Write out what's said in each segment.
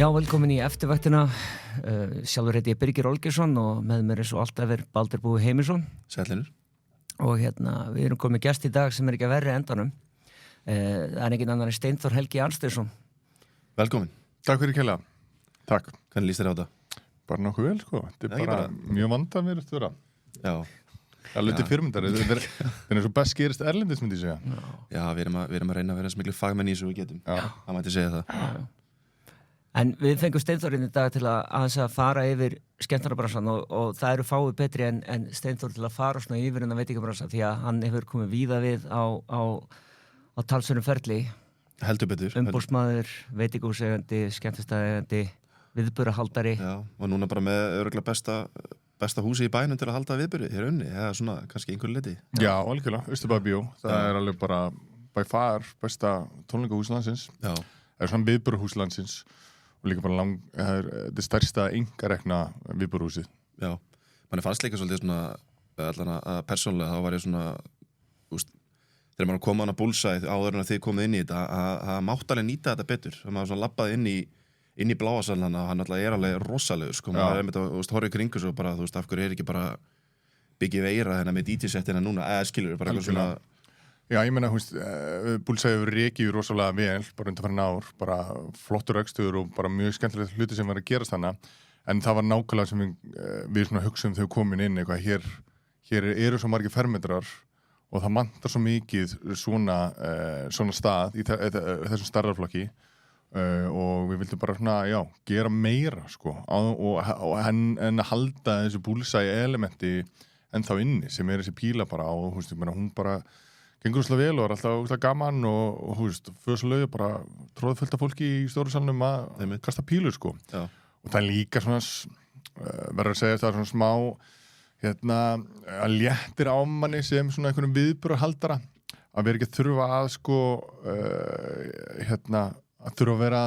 Já, velkomin í eftirvættina. Sjálfur heiti ég Birgir Olgeirsson og með mér svo alltaf Baldur Búi Heimisson. Sælinur. Og við erum komið gest í dag sem ekki að verri endanum. Það engin annar en Steinþór Helgi Arnsteinsson. Velkomin. Takk fyrir kærlega. Takk. Hvernig líst þér á þetta? Bara nokkuð vel, sko. Þetta bara mjög vandað mér eftir vera. Já. Alveg til fyrirmyndar. Þetta er svo best gerist erlendis, myndi ég segja. Já, við erum að reyna að vera svo miklu fagmenn í þessu við getum. Já. Það mætti segja það. Já. En við fengum Steinþórinn í dag til að fara yfir skemmtarnabransan og það eru fáið betri en Steinþór til að fara svona yfir en að veitingabransan því að hann hefur komið víða við á talsverðum ferli. Heldur betur. Umboðsmaður, veitingahúseigandi, skemmtistæðeigandi, viðburðahaldari. Já, og núna bara með örugglega besta húsi í bænum til að halda viðburði hér unni, eða svona kannski einhverju liti. Já, algjörlega, Austurbæðarbíó. Það er alveg bara by far besta tónleikahús landsins. Já. Það er svona viðburðahús landsins og líka bara þetta stærsta einkarekna viðburðahúsið. Já, manni fannst líka svolítið svona allan að persónulega þá var ég svona þegar maður kom á hana búlsæð áður en að þið komið inn í þetta að mátt alveg nýta þetta betur. Það maður svona labbaði inn í bláasalana og hann alltaf er alveg rosalegur sko, maður er með þetta horfið kringu svo bara, af hverju er ekki bara byggið veira hérna með DJ-settina núna, skilur bara eitthvað svona. Já, ég meina, búlsæði hefur rekið rosalega vel, bara undanfarin ár, bara flottur rekstur og bara mjög skemmtilegt hluti sem var að gerast þarna, en það var nákvæmlega sem við svona hugsaum þegar komin inn eitthvað, hér eru svo margir fermetrar og það vantar svo mikið svona stað í þessum stærðarflokki og við vildum bara svona, gera meira sko, en að halda þessu búlsæði elementi ennþá inni sem þessi píla bara á, hún bara gengur úrslega vel og er alltaf úrslega gaman og fyrir svo lauði bara tróða fullt af fólki í stóru salnum að kasta pílu sko. Já. Og það er líka svona verður að segja það er svona smá að léttir á manni sem svona einhvern viðburðarhaldara að vera ekki að þurfa að sko að þurfa að vera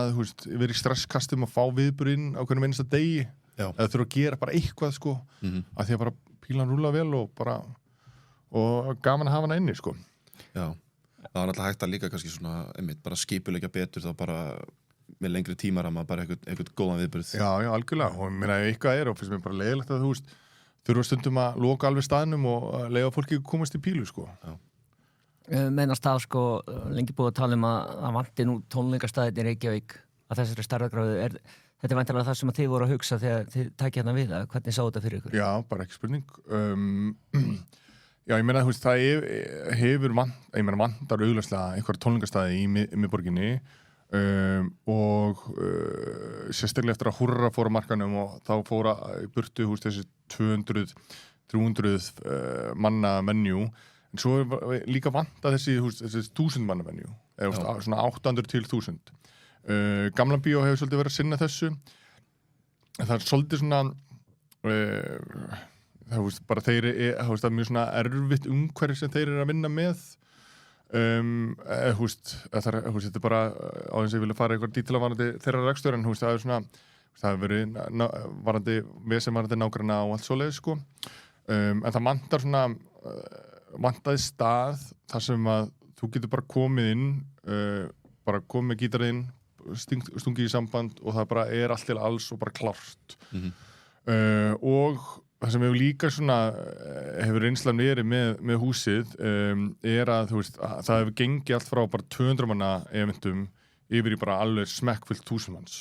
vera í stresskastum og fá viðburðinn á hvernig einasta degi eða þurfa að gera bara eitthvað sko að því að bara pílan rúla vel og gaman að hafa hana inni sko. Já, það var náttúrulega hægt að líka kannski svona bara skipuleggja betur þá bara með lengri tímaramma bara eitthvað góðan viðburð. Já, algjörlega og mér að eitthvað og finnst mér bara leiðilegt að þurfa stundum að loka alveg staðnum og leiða fólki komast í pílu sko. Já. Mennast það sko lengi búið að tala að vanti nú tónleikastaðir í Reykjavík að þessari stærðargráðu þetta væntanlega það sem að þið voru að hugsa þegar þið takið hérna við það, hvernig sá þetta fyrir ykkur? Já, bara ekki spurning. Já, ég meina það hefur vantar augljóslega einhverja tónleikastaði í miðborginni og sérstaklega eftir að Húrra fór á markanum og þá fóra í burtu þessi 200-300 manna menjú en svo líka vantað þessi 1000 manna menjú eða svona 800 til 1000 Gamla bíó hefur svolítið verið að sinna þessu en það er svolítið svona bara þeir það er mjög svona erfitt umhverfi sem þeir eru að vinna með þetta er bara á þess að ég vilja fara eitthvað dítila varandi þeirra rekstur en það er svona það hefur verið varandi varandi nágranna og allt svoleiðis sko en það vantaði stað þar sem að þú getur bara komið inn bara komið með gítarinn stungið í samband og það bara er allt til alls og bara klárt og það sem hefur líka svona hefur reynslan verið með húsið að það hefur gengið allt frá bara 200 manna eventum yfir í bara alveg smekkfullt 1000 manns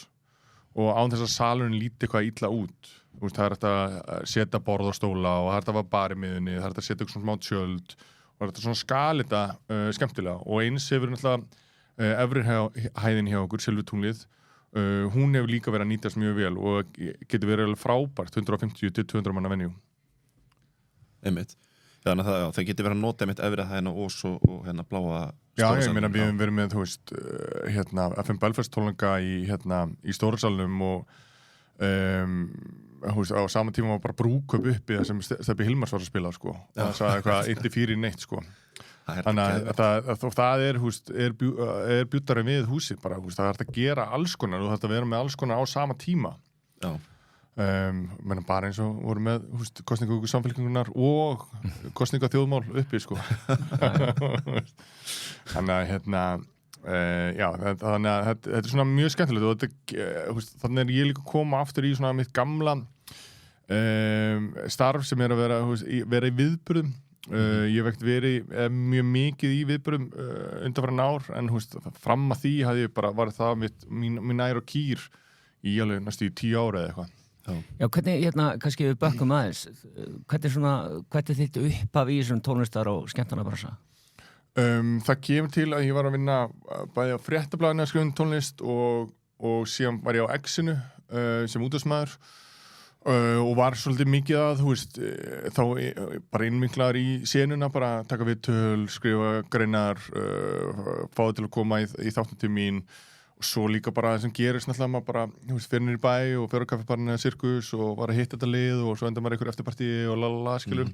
og án þess að salurinn líti eitthvað illa út það er hægt að setja borð og stóla og það er hægt að hafa bar í miðunni, það er hægt að setja eitthvað svona smá tjöld og það er hægt að svona skala þetta skemmtilega og eins hefur náttúrulega efri hæðin hjá okkur, Silfurtunglið hún hefur líka verið að nýtast mjög vel og getur verið alveg frábært 150-200 manna venjú. Einmitt. Þannig að það getur verið að nota einmitt efri hæðina og hérna bláa Já, ég meina við hefum verið með FM Belfast tónleika í Stórasalnum og á sama tíma var bara brúköp uppi það sem Stebbi Hilmars var að spila sko. Það sagði eitthvað 1-4 neitt sko. Þannig að það er bjúttarinn við húsið bara, það er að gera alls konar og það er að vera með alls konar á sama tíma. Já. Bara eins og voru með kosningu samfélkingunar og kosninga þjóðmál uppi sko. Þannig að Já, þannig að þetta svona mjög skemmtilegt og þannig ég líka að koma aftur í svona mitt gamla starf sem að vera í viðburðum. Ég hef ekkert verið mjög mikið í viðburðum undanfarin ár en fram að því hafði ég bara var það mín nær og kýr í alveg næstu í 10 ára eða eitthvað. Já, hvernig, kannski við bökkum aðeins, hvernig þitt upphaf í þessum tónlistar og skemmtanabransa? Það kemur til að ég var að vinna bæði á Fréttablaðinu að skrifa tónlist og síðan var ég á X-inu sem útvarpsmaður og var svolítið mikið að, þá bara innvinklaður í senuna, bara taka viðtöl, skrifa greinar, fáið til að koma í þáttum til mín og svo líka bara sem gerist náttúrulega maður bara, fyrir niður í bæ og fyrir á kaffibarinn eða sirkus og var að hitta þetta lið og svo enda maður einhver eftirpartíi og lalala, skilur.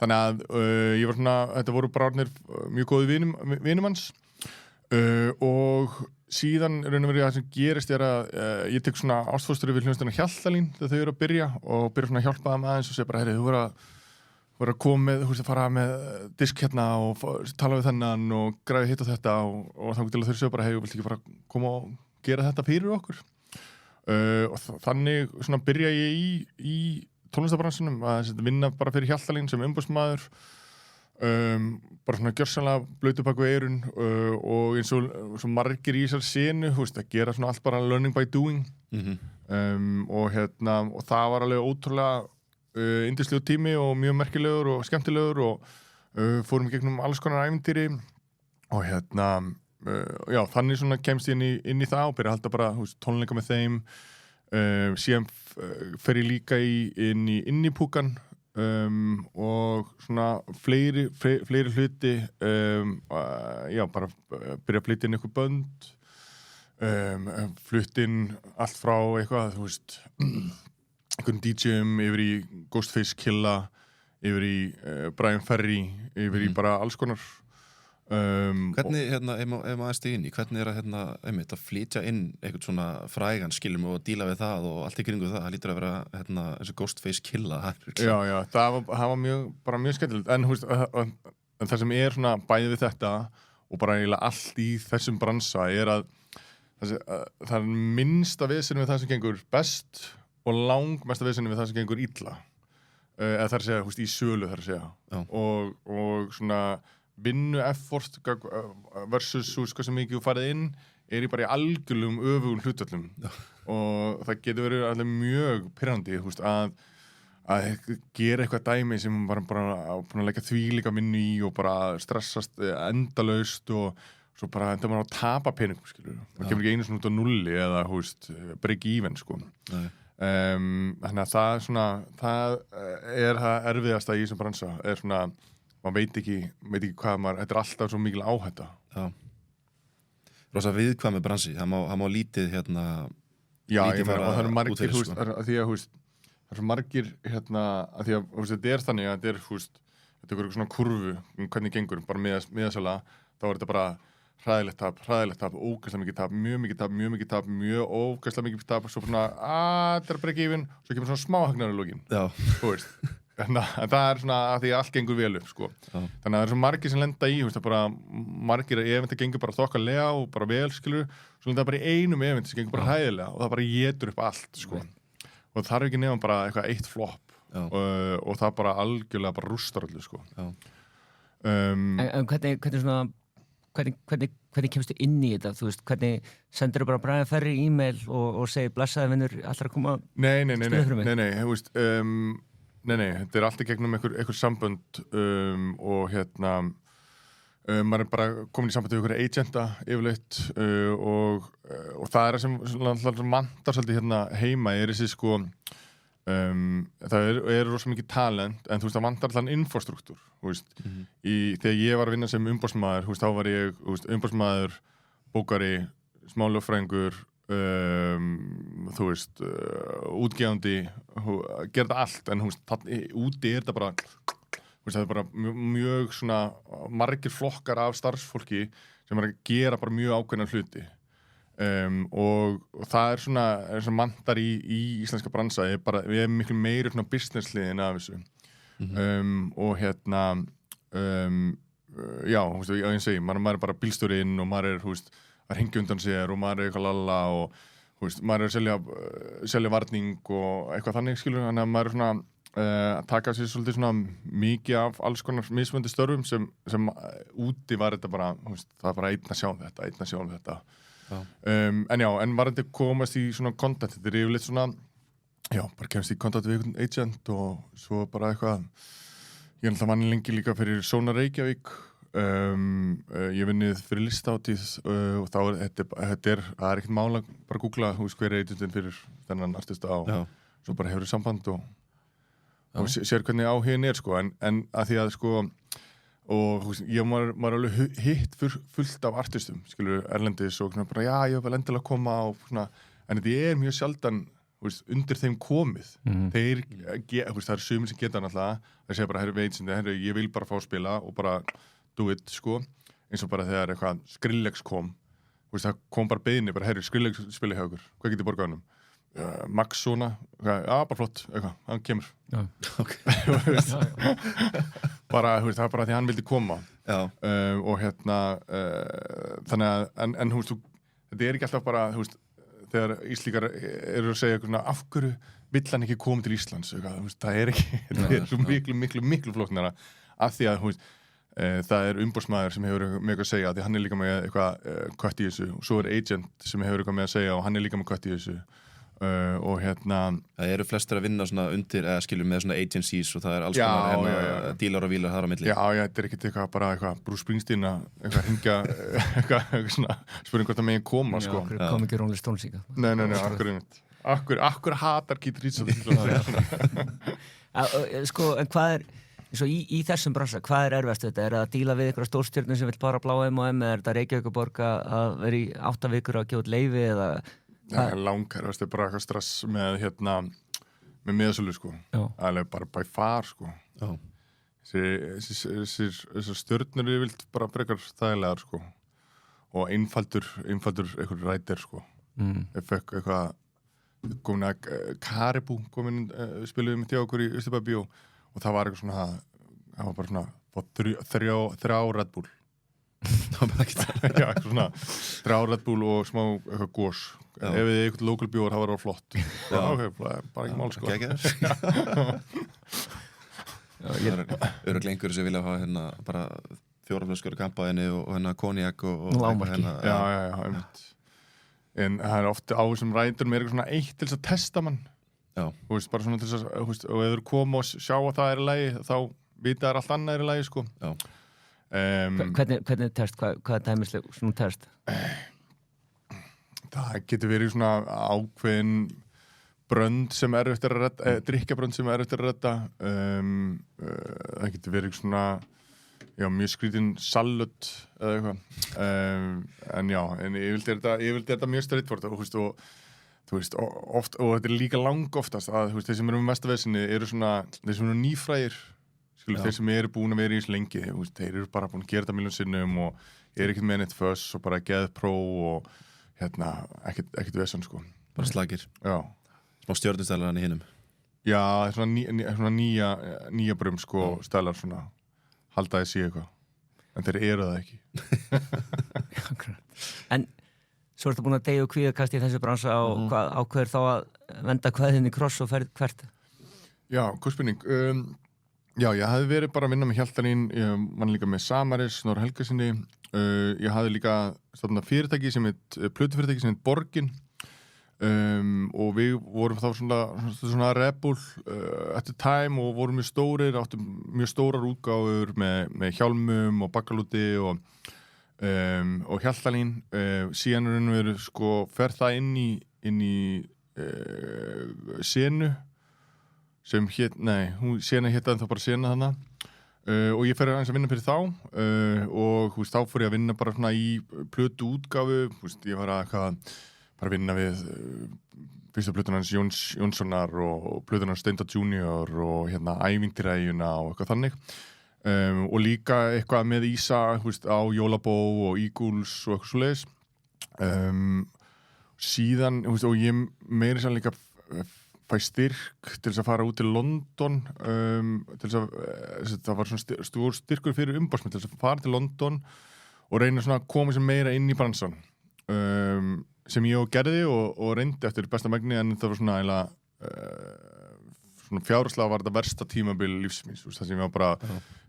Þannig að ég var svona, þetta voru bara orðnir mjög góði vinum hans og síðan raun og verið það sem gerist að ég tek svona ástfóstri við hljómsveitina Hjaltalín þegar þau eru að byrja svona að hjálpa þeim aðeins og segja bara, herri, þú voru að koma með, að fara með disk hérna og tala við þennan og græði hitt og þetta og þá til að þau segja bara, hey, þú vilt ekki bara koma og gera þetta fyrir okkur og þannig svona byrja ég í tónlistabransunum að vinna bara fyrir Hjaltalín sem umboðsmaður bara svona gjörsamlega blautu bak við eyrun og eins og svo margir í þessari senu að gera svona allt bara learning by doing og það var alveg ótrúlega yndislegu tími og mjög merkilegur og skemmtilegur og fórum í gegnum alls konar ævintýri og já, þannig svona kemst ég inn í það og byrja að halda bara tónleika með þeim síðan fer ég líka inn í Innipúkan og svona fleiri hluti já, bara byrja að flytja inn eitthvað bönd flutt inn allt frá eitthvað, einhvern DJ-um yfir í Ghostface Killa yfir í Brian Ferry yfir í bara alls konar Hvernig, ef maður aðeins inn í, hvernig að flytja inn eitthvað svona frægan skilum og díla við það og allt í kringu það lítur að vera eins og Ghostface Killa Já, það var mjög skemmtilegt en það sem svona bæði við þetta og bara eiginlega allt í þessum bransa að það er minnsta vesinu við það sem gengur best og langmesta vesinu við það sem gengur illa eða það segja, í sölu það segja og svona vinnu effort versus hvað sem mikið þú farið inn í bara í algjörlegum öfugum hlutföllum og það getur verið alveg mjög pirrandi að gera eitthvað dæmi sem var bara að leggja þvílíka vinnu í og bara stressast endalaust og svo bara enda maður að tapa peningum það kemur ekki einu svona út á nulli eða break even þannig að það er það erfiðasta í þessum bransa svona maður veit ekki hvað þetta er alltaf svo mikil áhætta Rosa viðkvæmi bransi það má lítið Já, ég meina, og það eru margir því að það eru margir að því að þetta er þannig að þetta er eitthvað svona kurvu hvernig gengur, bara miðasala þá er þetta bara hræðilegt tap, ógeðslega mikið tap, mjög mikið tap, mjög ógeðslega mikið tap og svo svona, þetta er break even svo kemur svona smá hagnaður í lokin en það er svona að því að allt gengur vel upp þannig að það er svo margir sem lenda í bara margir eventi gengur bara þokkalega og bara vel skilur svo lenda bara í einum eventi sem gengur bara hæðilega og það bara étur upp allt og það þarf ekki nefn bara eitthvað eitt flop og það bara algjörlega bara rústar öllu En hvernig kemstu inn í þetta? Þú veist, hvernig sendur þú bara Brian Ferry e-mail og segir blessaði vinnur allra að koma Nei, þetta er alltaf gegnum einhver sambönd og maður er bara komin í samband við einhverja agenta yfirleitt og það er sem vantar svolítið heima er þessi það er rosa mikið talent en það vantar alltaf infrastruktúr þegar ég var að vinna sem umboðsmaður þá var ég umboðsmaður, bókari, smálögfræðingur útgefandi gera þetta allt en úti er þetta bara það er bara mjög svona margir flokkar af starfsfólki sem er að gera bara mjög ákveðna hluti og það er svona vantar í íslenska bransa við erum miklu meiri business hliðin af þessu og já, þú veist, ég segi, maður bara bílstjóri inn og maður að hringja undan sér og maður eitthvað lalla og þú veist, maður að selja varning og eitthvað þannig, skilur, þannig að maður svona að taka sér svolítið svona mikið af alls konar mismunandi störfum sem úti var þetta bara, þú veist, það var bara einn að sjá þetta. En var þetta komast í svona kontakt, þetta yfirleitt svona, já, bara kemst í kontakt við einhvern agent og svo bara eitthvað, ég er alltaf manni lengi líka fyrir Sónar Reykjavík, ég vinnið fyrir listahátíð og þá það er ekkert mál að bara googla hver er agentin fyrir þennan artista og svo bara hefur samband og sér hvernig áhugin er sko, en að því að sko og ég var alveg hitt fullt af artistum, skilur, erlendis og bara já, ég vil endilega koma og svona, en þetta er mjög sjaldan undir þeim komið það er sumir sem geta náttúrulega það segja bara, herru, ég vil bara fá að spila og bara do it, sko eins og bara þegar eitthvað Skrillex kom það kom bara beiðni, bara herru, Skrillex spila hjá okkur, hvað getur borgað honum? Max svona, já, bara flott eitthvað, hann kemur bara, það er bara því hann vildi koma og hérna þannig að, en þetta er ekki alltaf bara, þegar Íslíkar eru að segja eitthvað, af hverju vill hann ekki koma til Íslands, það er ekki, þetta er svo miklu flóknara, af því að það er umboðsmaður sem hefur með eitthvað að segja, því hann er líka með eitthvað kött í þessu, og svo er agent sem hefur eitthvað með að segja og hann er líka með kött í þessu og hérna það eru flestir að vinna svona undir eða skilur með svona agencies og það er alls konar dílar og vílar þar á milli þetta er ekkert eitthvað bara eitthvað Bruce Springsteen eitthvað hringja eitthvað svona spurning hvort það megin koma sko kom ekki Rolling Stones líka akkur hatar Keith Richards sko, en hvað er svo í þessum bransa, hvað er erfast þetta? Er það að díla við ykkur stórstjörnum sem vill bara blá M&M eða er þetta Reykjavíkurborg að vera í 8 vikur að gefa út leyfi eða það er langar, það er bara eitthvað stress með með miðasölu sko alveg bara by far sko þessar stjörnur er vilt bara frekar þægilegar sko og einfaldur eitthvað rætir sko ég fekk eitthvað komin að Caribou spiluði með okkur í Austurbæbíó og það var eitthvað svona það var bara svona þrjá Red Bull það var bara ekki það já, eitthvað svona 3 Red Bull og smá eitthvað gós ef þið eitthvað local bjór, það var flott ok, bara ekki mál sko það eru glengur sem vilja hafa bara 4 flöskur kampaðinni og konjak og lágmarki já, en það er ofta á þessum ræturum er eitthvað svona eitt til þess að testa mann bara svona til þess að og ef þú koma og sjá að það er í lagi þá vita þær allt annað er í lagi sko hvernig test, hvað er dæmisleg svona test? Það getur verið svona ákveðin brönd sem er eftir að redda drykkjabrönd sem er eftir að redda það getur verið svona mjög skrítin salut eða eitthvað en ég vildi þetta mjög straightforward og þú veist, oft, og þetta er líka langoftast að þeir sem eru með mesta vesinni eru svona, þeir sem eru nýfrægir þeir sem eru búin að vera í þessu lengi þeir eru bara búin að gera þetta miljón sinnum og eru ekkert með neitt fuss og bara geð pró og ekkert vesin sko bara slagir smá stjörnustælar hann í hinum svona nýja brum sko stælar svona halda þessi eitthvað en þeir eru það ekki en svo ertu búin að deyja og kvíðakast í þessu bransa og ákveður þá að venda kvæðinni kross og ferð hvert? Já, góð spurning ég hafði verið bara að vinna með Hjaltalín ég vann líka með Samaris, Snorra Helgasinni ég hafði líka stofnað fyrirtæki plötufyrirtæki sem heit Borgin og við vorum þá svona Rebel at the time og vorum mjög stórir áttum mjög stórar útgáfur með hjálmum og bakkalúti og Hjaltalín síðan við sko fer það inn í senu sem sena hétta en þá bara sena þarna og ég fer aðeins að vinna fyrir þá og þá fór ég að vinna bara svona í plötu útgáfu ég var að vinna við fyrsta plötun hans Jónssonar og plötun hans Steinda Junior og ævintýræjuna og eitthvað þannig og líka eitthvað með Ísa á Jólabó og Eagles og eitthvað svoleiðis síðan og ég meiri sann líka fæ styrk til þess að fara út til London til þess að það var svona stór styrkur fyrir umbásmenn til þess að fara til London og reyna svona að koma sér meira inn í bransan sem ég gerði og reyndi eftir besta megni en það var svona svona fjárhagslega var þetta versta tímabil lífsmins það sem ég var bara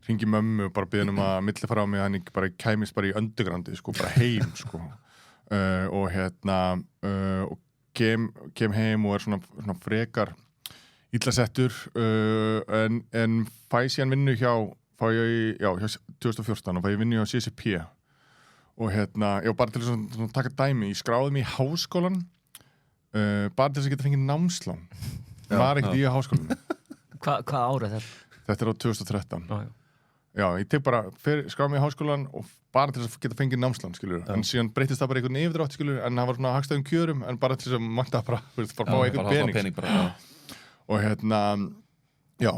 hringi mömmu og bara beðin að millifara á mig hann bara kæmist bara í undergroundið sko, bara heim sko og kem heim og svona frekar illasettur en fæ síðan vinnu hjá 2014 og fæ ég vinnu hjá CCP og bara til að taka dæmi ég skráði mig í háskólan bara til þess að geta fengið námslán var ekkert í háskólanum Hvað árið þetta? Þetta á 2013 Já, ég tek bara skráði mig í háskólan og bara til þess að geta fengið námslán, skilur en síðan breytist það bara einhvern yfirdrátt, skilur en það var svona hagstæðum kjörum, en bara til þess að mæta bara fá einhvern pening og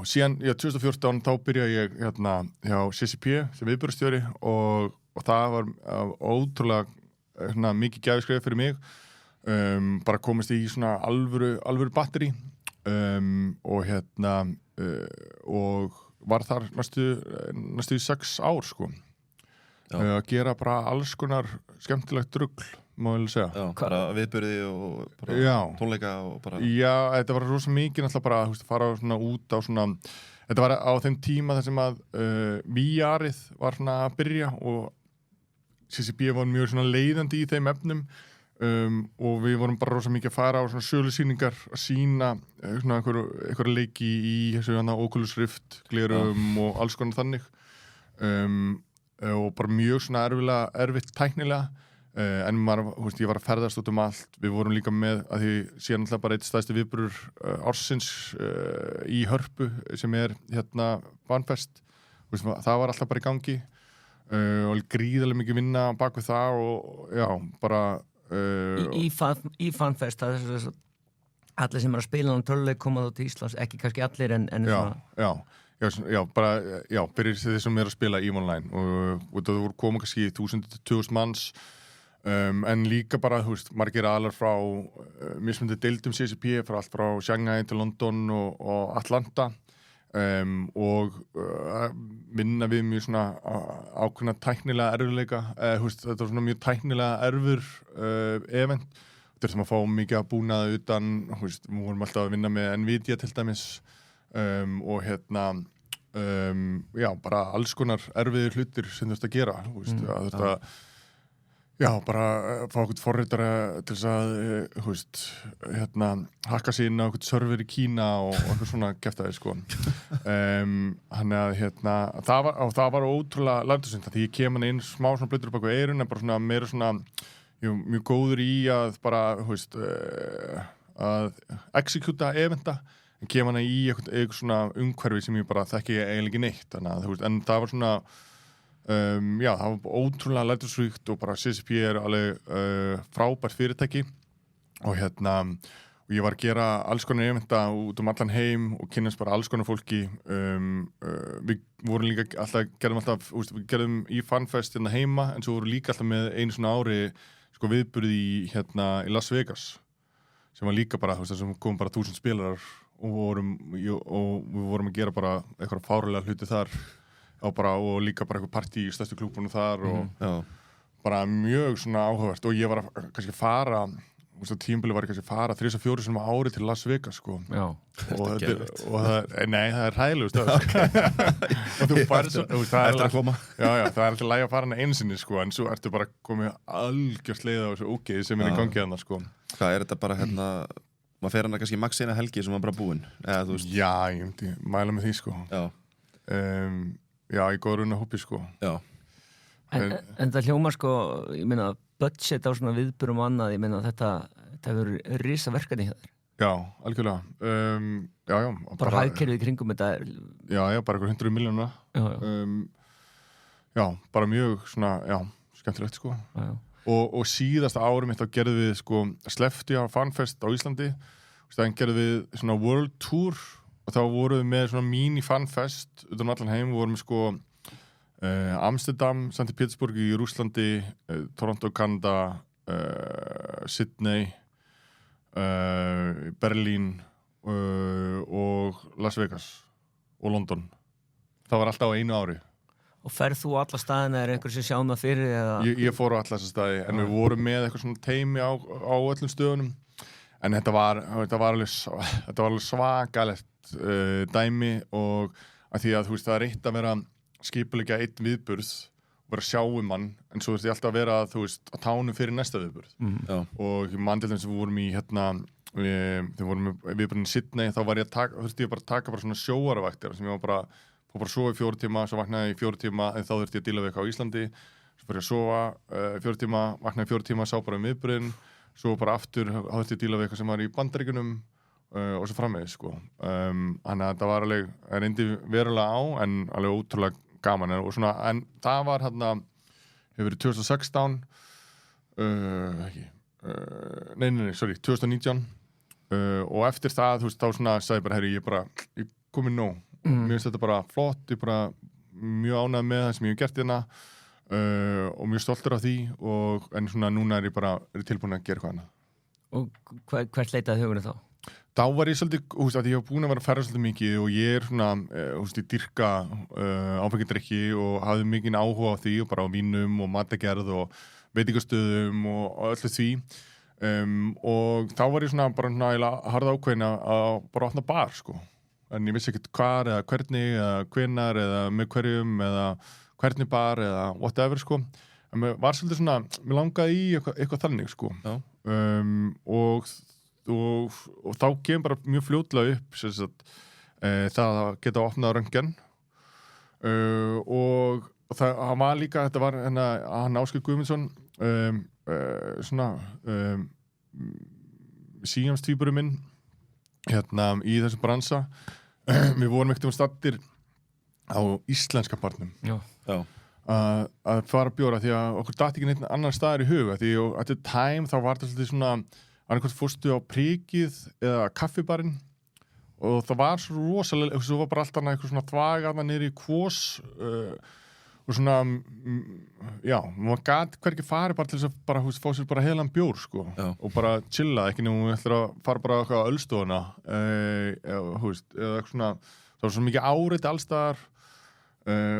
síðan 2014 þá byrja ég hjá CCP sem viðburðarstjóri og það var ótrúlega mikið gæfiskref fyrir mig bara komist í svona alvöru batteri og var þar næstu 6 ár sko að gera bara alls konar skemmtilegt rugl, má ég segja. Já, bara viðburði og bara tónleika og bara... Já, þetta var rosa mikið náttúrulega bara, þú veist, fara svona út á svona... Þetta var á þeim tíma þar sem að VR-ið var svona að byrja og CCP var mjög svona leiðandi í þeim efnum og við vorum bara rosa mikið að fara á svona sölusýningar að sína svona einhverja leiki í þessu Oculus Rift, glerum og alls konar þannig. Og bara mjög svona erfitt tæknilega en ég var að ferðast út allt við vorum líka með að því síðan alltaf bara eitt stæðsti viðburður ársins í Hörpu sem Vanfest það var alltaf bara í gangi og gríðarlega mikið vinna bak við það og bara Í Vanfest það er allir sem að spila töluleik koma þá til Íslands, ekki kannski allir en fyrir þeir sem að spila EVE Online og það voru koma kannski 1000-2000 manns en líka bara, þú veist, margir aðlar frá mismunandi deildum CCP frá allt frá Shanghai til London og Atlanta og vinna við mjög svona ákveðna tæknilega erfiðleika þetta var svona mjög tæknilega erfur event þetta sem að fá mikið að búnaða utan við vorum alltaf að vinna með Nvidia til dæmis og bara alls konar erfiðir hlutir sem þurft að gera bara fá okkur forritara til þess að hakka sig inn á okkur server í Kína og eitthvað svona geftaði sko það var ótrúlega lærdómsríkt því ég kem inn smá svona blöður bak við eyrun en bara svona meira svona mjög góður í að bara að executa eventa en kem hana í eitthvað svona umhverfi sem ég bara þekki eiginlega ekki neitt en það var svona það var ótrúlega lærdómsríkt og bara CCP alveg frábært fyrirtæki og ég var að gera alls konar eventa út allan heim og kynnast bara alls konar fólki við vorum líka við gerðum í Funfest heima en svo vorum líka alltaf með einu svona ári sko viðburði í Las Vegas sem var líka bara sem kom bara 1000 spilarar og við vorum að gera bara eitthvað fárlega hluti þar og líka bara eitthvað partí í stærstu klúbunum þar og bara mjög svona áhugavert og ég var að kannski fara tímabili var ég kannski að fara 3-4 sinum á ári til Las Vegas sko og það er hræðilegt og þú færst það er alltaf læg að fara hana einsinni sko en svo ertu bara komið algjört leið á þessu ógeði sem er í gangi hana sko Hvað er þetta bara maður fer hana kannski max eina helgi sem maður bara búinn eða þú veist Já, ég myndi mæla með því sko Já, ég góður unna hópi sko Já En það hljómar sko, ég meina budget á svona viðburum og annað, ég meina þetta hefur risa verkefni hjá þér Já, algjörlega Bara hagkerfið í kringum þetta Já, bara eitthvað 100 milljóna Já, bara mjög svona, skemmtilegt sko og síðasta ári mitt þá gerðum við sko slefti á Funfest á Íslandi og staðinn gerðum við svona World Tour og þá vorum við með svona mini Funfest utan allan heim, við vorum með sko Amsterdam, St. Petersburg í Rússlandi, Toronto, Kanada Sydney Berlín og Las Vegas og London. Það var alltaf á einu ári. Og ferð þú alla staðina, einhver sem sjáum það fyrir eða? Ég fór á alla þessa staði, en við vorum með eitthvað svona teimi á öllum stöðunum. En þetta var alveg svakalegt dæmi og að því að það er eitt að vera skipuleggja einn viðburð og vera að sjá hann, en svo þurfti alltaf að vera að tánum fyrir næsta viðburð. Og mandildin sem við vorum í þegar við vorum viðburðin í Sydney, þá þurfti ég bara að taka svona sjóaravaktir sem ég var bara sofa í 4 tíma, svo vaknaði í 4 tíma, en þá þurfti ég að díla við eitthvað á Íslandi, svo bara ég að sofa 4 tíma, vaknaði 4 tíma, sá bara viðburðin, svo bara aftur þá þurfti ég að díla við eitthvað sem var í Bandaríkjunum og svo framvegis, sko. Þannig að þetta var alveg, reyndi verulega á, en alveg ótrúlega gaman, og svona, en það var hefur verið 2016, 2019, og eftir það, þá svona, sagði ég bara, herri, ég komið nóg. Mér finnst þetta bara flott, ég bara mjög ánægð með það sem ég hef gert hérna og mjög stoltur af því en svona núna er ég tilbúin að gera eitthvað annað. Og hvert leitaði hugurinn þá? Þá var ég svolítið, að ég hef búin að vera að ferða svolítið mikið og ég er svona, ég dyrka áfengidrykki og hafði mikinn áhuga á því og bara á vínum og matagerð og veitingastöðum og öllu því. Og þá var ég svona bara harða ákveðin að bara opna bar, sko. En ég vissi ekkert hvar eða hvernig eða hvenar eða með hverjum eða hvernig bar eða whatever, sko. En mér var svolítið svona, mér langaði í eitthvað þannig, sko. Og þá kemur bara mjög fljótlega upp það að geta opnað röntgen og það var líka, þetta var hann Ásgeir Guðmundsson síamstvíburinn minn í þessum bransa. Við vorum ekkert staddir á íslenska barnum að fara að bjóra því að okkur datt ekki neitt annan staðar í huga því að at the time þá var þetta svolítið svona annarkvæmt fórstu á Prikið eða kaffibarinn og það var svo rosalega, svo var bara alltaf eitthvað svona þvaga niður í Kvos og svona maður gat hvergi farið bara til þess að bara fá sér bara heilan bjór, sko. Og bara chilla, ekki nefnum við ætlar að fara bara á ölstofuna eða eitthvað svona, það var svo mikið áreiti allstaðar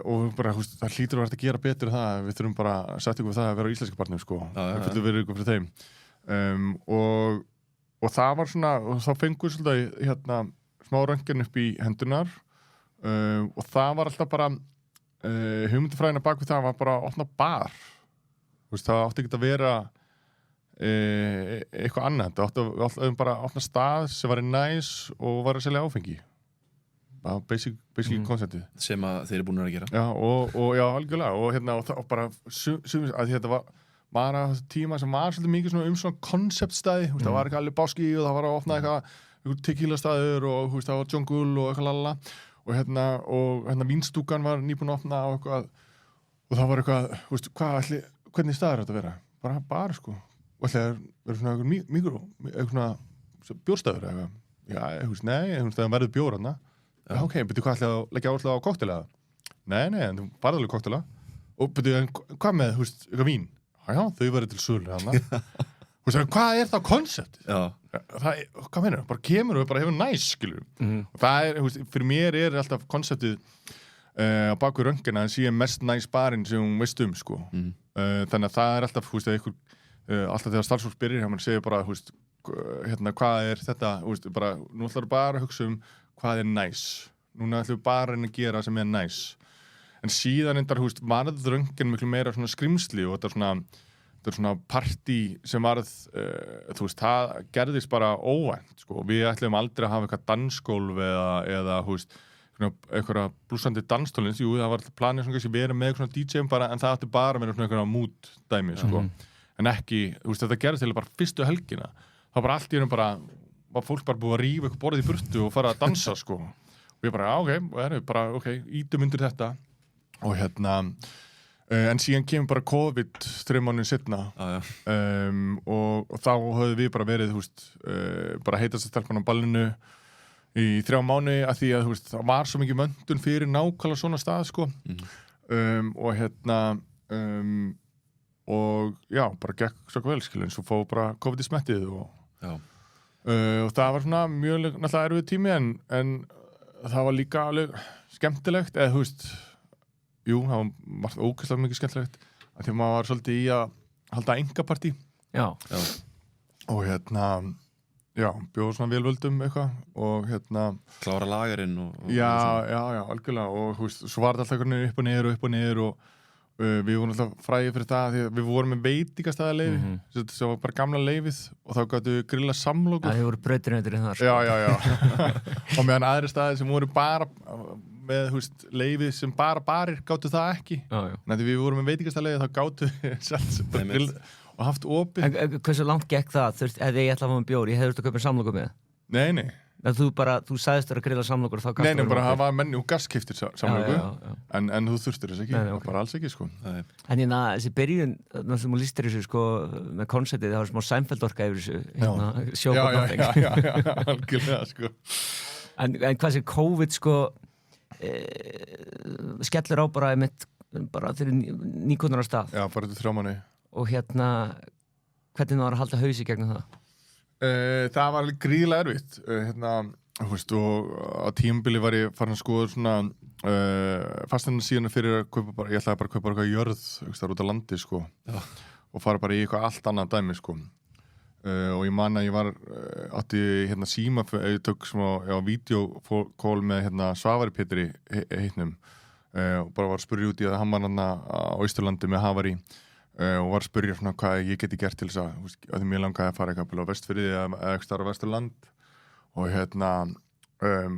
og bara, það hlýtur að vera að gera betur það, við þurfum bara að setja ykkur það að vera á íslenska barnum, sko. Það fyrir verið ykkur fyrir þeim og það var svona, og þá fengur svolítið smá röntgen upp í hendunar og það var alltaf bara hugmyndafræðina bak við það var bara að opna bar. Það átti ekki að vera eitthvað annað, það átti bara að opna stað sem var næs og var að selja áfengi. Það var basically konceptið. Sem að þeir eru búin að gera. Já, og já, algjörlega og bara að þetta var bara tíma sem var svolítið mikið svona konceptstæði, það var ekki allir báski og það var að opna eitthvað tequila staður og það var jungle og eitthvað lala og vínstúkan var nýbúin að opna og það var eitthvað, hvernig staður þetta vera? Bara, sko. Og ætlaði verið svona eitthvað bjórstaður eitthvað. Já, nei, það verður bjór þarna. Já, ok, betur hvað ætlaði að leggja áherslu á koktela? Nei, en þú farði alveg koktela. Og betur, hvað með, eitthvað vín? Já, þau verður til sölu þarna. Hvað er það koncept? Hvað meinar það? Bara kemur og bara hefur næs, skilur. Og það fyrir mér er alltaf konceptið á baku röngina að sé mest næs barinn sem hún veist sko. Þannig að það er alltaf, alltaf þegar starfsfólk byrjar hjá mann segir bara, hvað er þetta? Bara, nú ætlar bara að hugsa hvað er næs. Núna ætlum við bara að gera sem er næs. En síðan varð röngin miklu meira svona skrimsli og þetta er svona partí sem varð, það gerðist bara óvænt, sko. Við ætlum aldrei að hafa eitthvað dansgólf eða eitthvað blúsandi danstólins. Jú, það var planið svona kannski verið með eitthvað DJ-um bara, en það átti bara að vera svona eitthvað mood dæmi, sko. En ekki, þetta gerðist til bara fyrstu helgina. Það var allt í raun bara, var fólk bara búið að rífa eitthvað borðið í burtu og fara að dansa, sko. Og ég bara, ok, ítum undir þetta. Og en síðan kemur bara COVID 3 mánuðin seinna og þá höfðu við bara verið bara heitast að stelpan á ballinu í 3 mánuði að því að það var svo mikið möndun fyrir nákvæmlega svona stað, sko. Og já, bara gekk svo vel, skilur, eins og fóð bara COVID í smettið og og það var svona mjög náttúrulega erfið tími en það var líka alveg skemmtilegt eða þú veist það var ógeðslega mikið skemmtilegt af því að maður var svolítið í að halda engapartí Já. og bjóð svona velvöldum eitthvað og klára lagerinn og já, algjörlega og þú veist, svo var þetta alltaf einhvern veginn upp og niður og við vorum alltaf frægir fyrir það því að við vorum með veitingastæðaleyfi sem var bara gamla leyfið og þá gáttu við grilla samlokur. Það voru brautirnautir þar. Já. Og meðan aðri staðir sem voru bara með, þú veist, leyfið sem bara barir gáttu það ekki. Já. Þannig að við vorum með veitingastæðaleyfi þá gáttu við grill og haft opið. Hversu langt gekk það? Ef ég ætla að fá með bjór, ég hefði að kaupa samlokur með? Nei. Þú sagðist þér að grilla samlokur þá Nei, bara það var menni og gasskiptir samlokur en þú þurftir þess ekki, okay. Bara alls ekki sko. En þessi byrjun sem þú listir þessu sko með konceptið, það var smá Seinfeld-orka yfir þessu show for nothing. Já, algjörlega sko. En hvað sé COVID sko skellur á bara fyrir nýkonar á stað. Já, bara til 3 mánuði. Og hvernig það var að halda hausi gegnum það? Það var alveg gríðilega erfitt þú veist, og á tímabili var ég farin að skoða svona fasteigna síðan fyrir að kaupa bara, ég ætlaði bara að kaupa eitthvað jörð þar út á landi sko og fara bara í eitthvað allt annað dæmi sko og ég man að ég var átti síma, ég tök svona videokól með Svavari Pétri heitnum og bara var að spurja út í að hann var á Austurlandi með Havari og var að spurja svona hvað ég geti gert til þess að því mér langaði að fara eitthvað á Vestfirði eða eitthvað á Vesturland og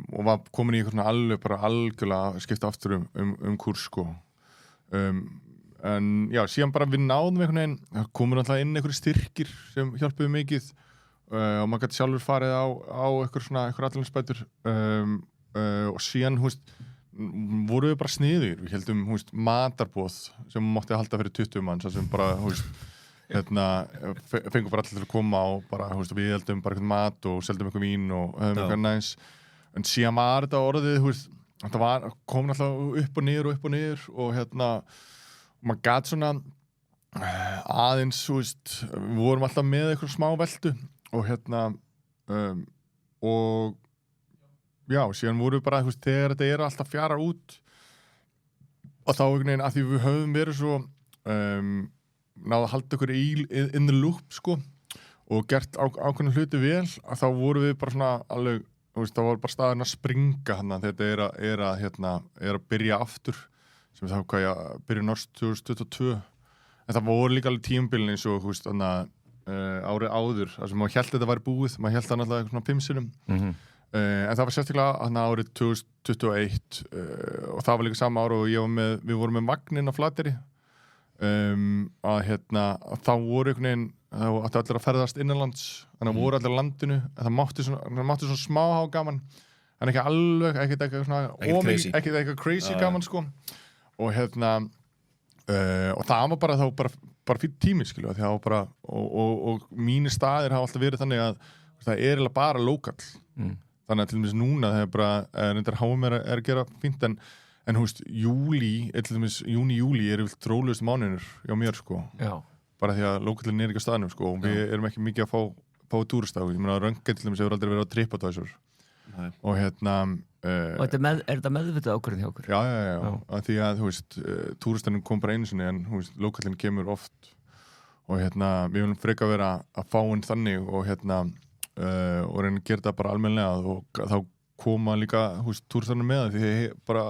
og var komin í eitthvað svona alveg bara algjörlega skipta aftur um kúrs sko en já, síðan bara við náðum einhvern veginn, það komur alltaf inn einhverjir styrkir sem hjálpuðu mikið og maður gæti sjálfur farið á eitthvað allinsbætur og síðan, þú veist voru við bara sniðugir, við heldum matarboð sem mátti halda fyrir 20 manns sem bara, fengum bara allir til að koma og bara, við heldum bara eitthvað mat og seldum eitthvað vín og höfum eitthvað næs en síðan var þetta orðið, þetta kom alltaf upp og niður og maður gat svona aðeins, við vorum alltaf með eitthvað smá veldu og og já, síðan voru við bara, þegar þetta alltaf fjarar út og þá einhvern veginn að því við höfum verið svo náðu að halda okkur in the loop sko og gert ákveðna hluti vel að þá voru við bara svona alveg, þá var bara staðin að springa þegar þetta er að byrja aftur sem þá hvað ég byrja norsk 2022 en það voru líka alveg tímabilin eins og árið áður þar sem maður hélt þetta væri búið, maður hélt það náttúrulega svona 5 sinnum en það var sérstaklega árið 2021 og það var líka sama ára og við vorum með vagnin á Flateyri að þá voru einhvern veginn þá átti allir að ferðast innanlands þannig að voru allir á landinu en það mátti svona smá hafa gaman en ekki alveg, ekkert eitthvað crazy gaman sko og og það var bara fyrir tími skilu því það var bara og mínir staðir hafa alltaf verið þannig að það er eiginlega bara lokal þannig að til dæmis núna þegar bara reyndar HM er að gera fínt en þú veist, júni-júli er vilt rólegust mánuðinur hjá mér sko bara því að lokallin er ekki á staðnum sko og við erum ekki mikið að fá túrista ég meina að Rönggen til dæmis hefur aldrei verið á TripAdvisor og og er þetta meðvitað ákvörðin hjá okkur? Já, að því að þú veist, túristanum kom bara einu sinni en þú veist, lokallin kemur oft og við viljum freka vera að fá inn þannig og og reyna að gera þetta bara almennilega og þá koma líka túristarnir með því þeir bara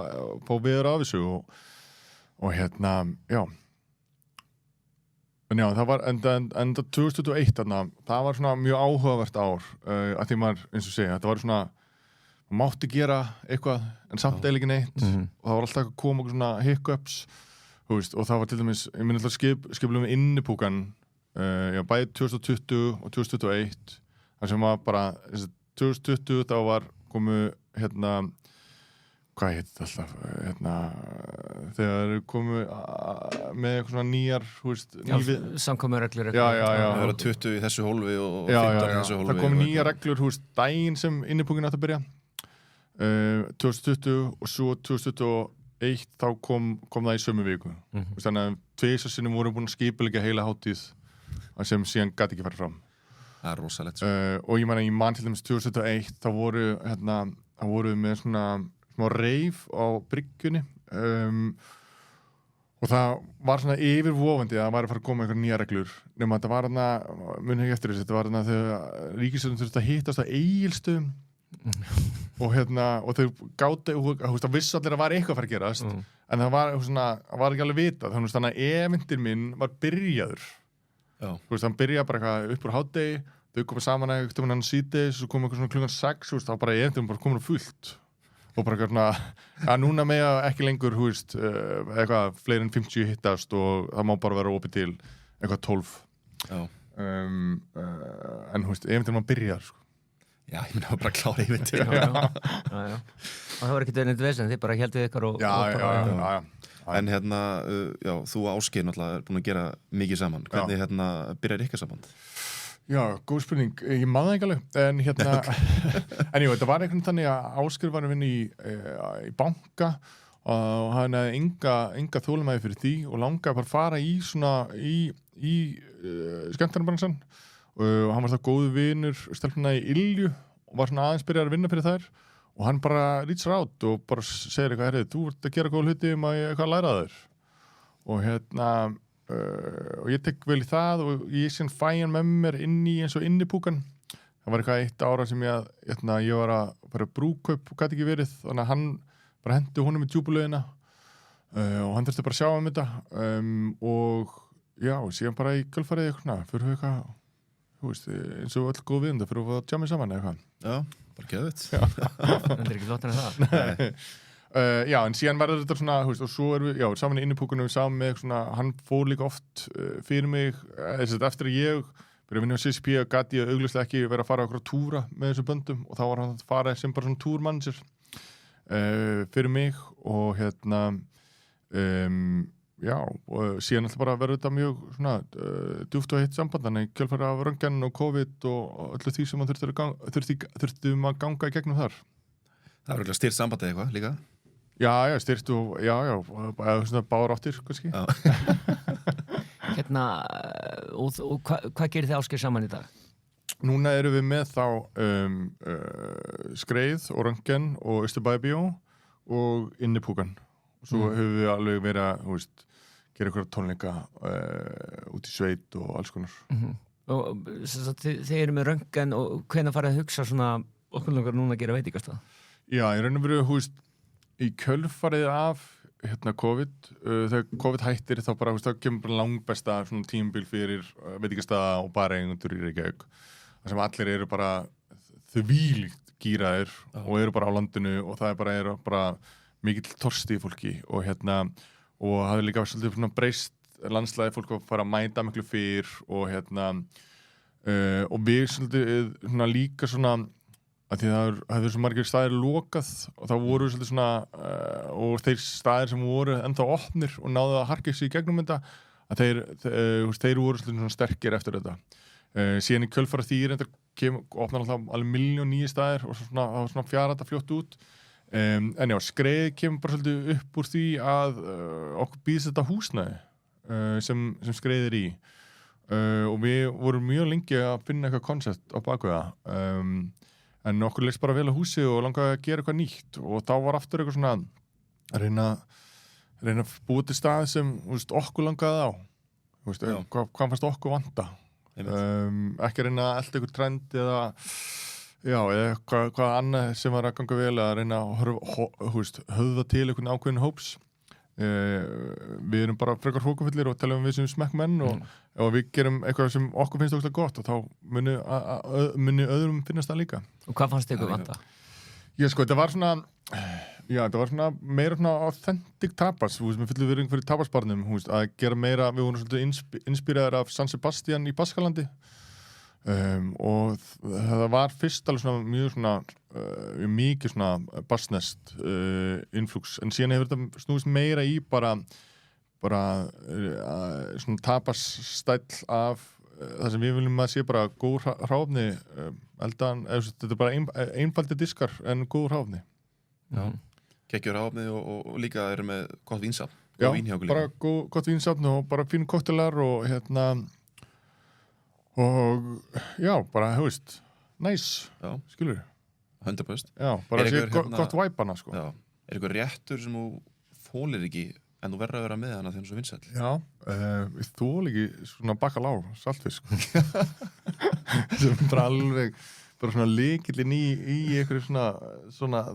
fá viður af þessu og já en já, það var enda 2021 það var svona mjög áhugavert ár að því maður, eins og segja, þetta var svona maður mátti gera eitthvað en samt eiginlega ekki neitt og það var alltaf að koma svona hiccups og það var til dæmis, ég minn alltaf skipulum við innipúkan bæði 2020 og 2021 það sem var bara 2020 þá var komu hvað heit þetta alltaf þegar komu með eitthvað svona nýjar samkomureglur það var 20 í þessu hólfi og 15 í þessu hólfi það komu nýjar reglur daginn sem innipúkin átt að byrja 2020 og svo 2021 þá kom það í sömu viku þannig að 2 sinnum voru búin að skipuleggja heila hátíð sem síðan gat ekki farið fram Það er rosalegt og ég man til dæmis 2001 þá voru við með svona smá reif á bryggjunni og það var svona yfirvofandi að það væri að fara að koma einhverja nýja reglur nema þetta var muni ekki eftir þessu, þetta var þegar ríkisstjórnin þurfti að hittast á Egilsstöðum og þau gátu, það vissi allir að það var eitthvað að fara að gerast en það var ekki alveg vitað þannig að eventir minn var byrjaður hann byrjaði bara eitthvað upp úr hádegi, þau komið saman eitthvað hann síðdeis, svo kom eitthvað svona klukkan 6 þá bara eventum bara komin á fullt og bara eitthvað núna með ekki lengur eitthvað fleiri en 50 hittast og það má bara vera opið til eitthvað 12 en eventir maður byrjaður sko. Já, ég myndi að bara klára yfir til og það var ekkert neitt vesen, þið bara heldur ykkar og En þú Ásgeir náttúrulega er búin að gera mikið saman hvernig byrjar ykkar saman? Já, góð spurning, ég man það ekki alveg en en jú, þetta var einhvern þannig að Ásgeir var að vinna í banka og hann hafði enga þolinmæði fyrir því og langaði bara að fara í svona í skemmtarnabransan og hann var það góðu vinur stelpuna í Ylju og var svona aðeins byrjar að vinna fyrir þær og hann bara reachar out og bara segir eitthvað, þú ert að gera góð hluti að ég eitthvað læra þér og og ég tek vel í það og ég síðan fæ hann með mér eins og innipúkan það var eitthvað 1 ára sem ég var að fara brúkaup og gæti ekki verið þannig að hann bara hendi honum í djúpulögina og hann þurfti bara að sjá þetta og já, síðan bara í kjölfarið fyrir við eitthvað eins og öll góð viðunda fyrir að tjá mig saman eitthvað Já, bara geðvitt Það er ekki flottar en það já, en síðan verður þetta svona og svo erum við, saman í innipúkunum saman með hann fór líka oft fyrir mig eftir að ég byrja að vinna á CSP og gæti ég augljóslega ekki vera að fara okkur á túra með þessum böndum og þá var hann að fara sem bara svona túrmanager fyrir mig og og síðan alltaf bara verður þetta mjög svona djúpt og heitt samband þannig kjölfæri af röntgen og COVID og öllu því sem þurftum að ganga í gegnum þar Það er örugglega styrt sambandið eitthvað líka Já, styrt og svona báðar áttir kannski og hvað gerir þið Ásgeir saman í dag? Núna erum við með þá skreið og röntgen og Austurbæjarbíó og innipúkan og svo höfum við alveg verið að gera eitthvað tónleika út í sveit og alls konar Og þið eru með röntgen og hvenær farið að hugsa svona okkur langar núna að gera veitingastað? Já, ég raun og veru í kjölfarið af COVID þegar COVID hættir þá bara þá kemur bara langbesta svona tímabil fyrir veitingastaða og bareigendur í Reykjavík þar sem allir eru bara þvílíkt gíraðir og eru bara á landinu og það er bara mikill torsti í fólki og og hafði líka svolítið svona breyst landslæði fólk að fara að mæta miklu fyrr og og við svolítið svona líka svona að því það hefur svo margir staðir lokað og þá voru svolítið svona og þeir staðir sem voru ennþá opnir og náðu að harka sig í gegnum þetta að þeir voru svolítið svona sterkir eftir þetta síðan í kjölfara því opnar alltaf alveg 1.000.000 nýju staðir og það var svona fjara þetta fljótt út en já, skreið kemur bara svolítið upp úr því að okkur býðst þetta húsnæði sem skreið í og við vorum mjög lengi að finna eitthvað koncept á baku það en okkur leist bara vel á húsi og langaði að gera eitthvað nýtt og þá var aftur eitthvað svona að reyna að búa til stað sem okkur langaði á hvað fannst okkur vanta ekki reyna að elda eitthvað trend eða hvað annað sem var að ganga vel að reyna að höfða til einhvern ákveðin hóps við erum bara frekar fókufullir og talum við sem smekkmenn og við gerum eitthvað sem okkur finnst okkur gott og þá muni öðrum finnast það líka Og hvað fannst ykkur vanta? Þetta var svona meira svona authentic tapas við fyllum virðing fyrir tapasbarnum að gera meira, við vorum svolítið inspíræðir af San Sebastian í Baskalandi og það var fyrst alveg svona mjög svona mikið svona barsnest influx en síðan hefur þetta snúist meira í bara svona tapasstæll af það sem við viljum að sé bara góð hráefni eldan, þetta er bara einfaldi diskar en góð hráefni Geggjur hráefni og líka eru með gott vínsafn Já, bara gott vínsafn og bara fín koktelar og og já, bara, þú veist nice, Já. skilur 100%. já, bara Er sé einhver, gott væpana, sko Já. Er eitthvað réttur sem þú þólir ekki en þú verður að vera með hana þegar þú er svo vinsæll? já, ég þól ekki svona bakalá, saltfisk sem er bara alveg bara svona lykillinn í einhverju svona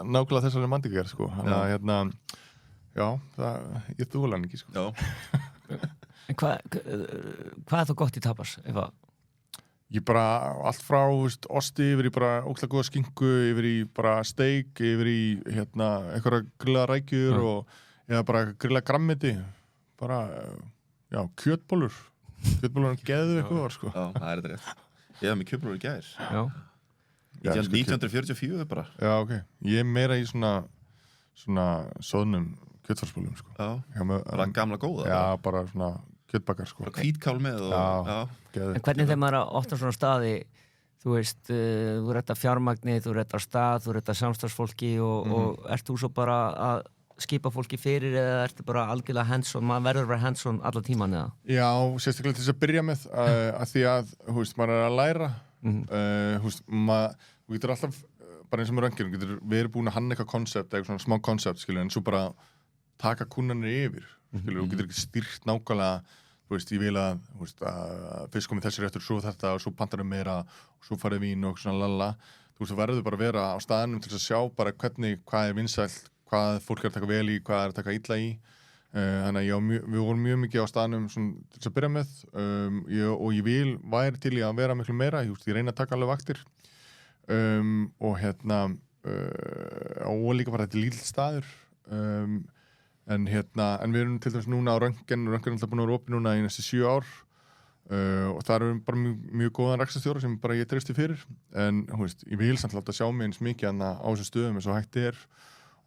nákvæmlega þessari mandikar, sko þannig að hérna já, ég þól hann ekki, sko Já. En hvað er þá gott í tapas? Ég bara allt frá, veist, osti yfir í bara ógeðslega góða skinku, yfir í bara steik, yfir í einhverja grillaða rækjur eða bara grillaða grammeti, bara, já, kjötbollur geðu eitthvað, sko. Já, það er þetta rétt. Ég hef með kjötbollur í gær. Já. 1944 bara. Já, ok. Ég er meira í svona soðnum kjötfarsbollum, sko. Já, bara gamla góða. Já, bara svona kjötbakar, sko. Bara hvítkál með og... Já. En hvernig þegar maður að opna svona staði, þú veist, þú rettar fjármagni, þú rettar stað, þú rettar samstarfsfólki og ert þú svo bara að skipa fólki fyrir eða ertu bara algjörlega hands-on, maður verður að vera hands-on alla tíman eða? Já, sérstaklega til þess að byrja með að því að, þú veist, maður er að læra þú veist, þú getur alltaf bara eins og með röngir, við erum búin að hanna eitthvað koncept, eitthvað svona smá koncept, skilur, en svo bara taka kunnanir yfir, skilur, þú getur ekki stýrt nákvæmlega. Þú veist, ég vil að fyrst komið þessi réttur, svo þetta og svo pantar meira og svo farið vín og svona lalla. Þú veist, þú verður bara að vera á staðnum til þess að sjá bara hvað er vinsælt, hvað fólk er að taka vel í, hvað er að taka illa í. Þannig að já, við vorum mjög mikið á staðnum til þess að byrja með og ég væri til í að vera miklu meira. Ég reyna að taka alveg vaktir og og líka bara þetta lítill staður. En við erum til dæmis núna á Röntgen er alltaf búin að vera opið núna í næstu 7 ár og það eru bara mjög góðan rekstrarstjóra sem bara ég treysti fyrir en þú veist, ég vil samt láta sjá mig eins mikið á þessum stöðum eins og hægt er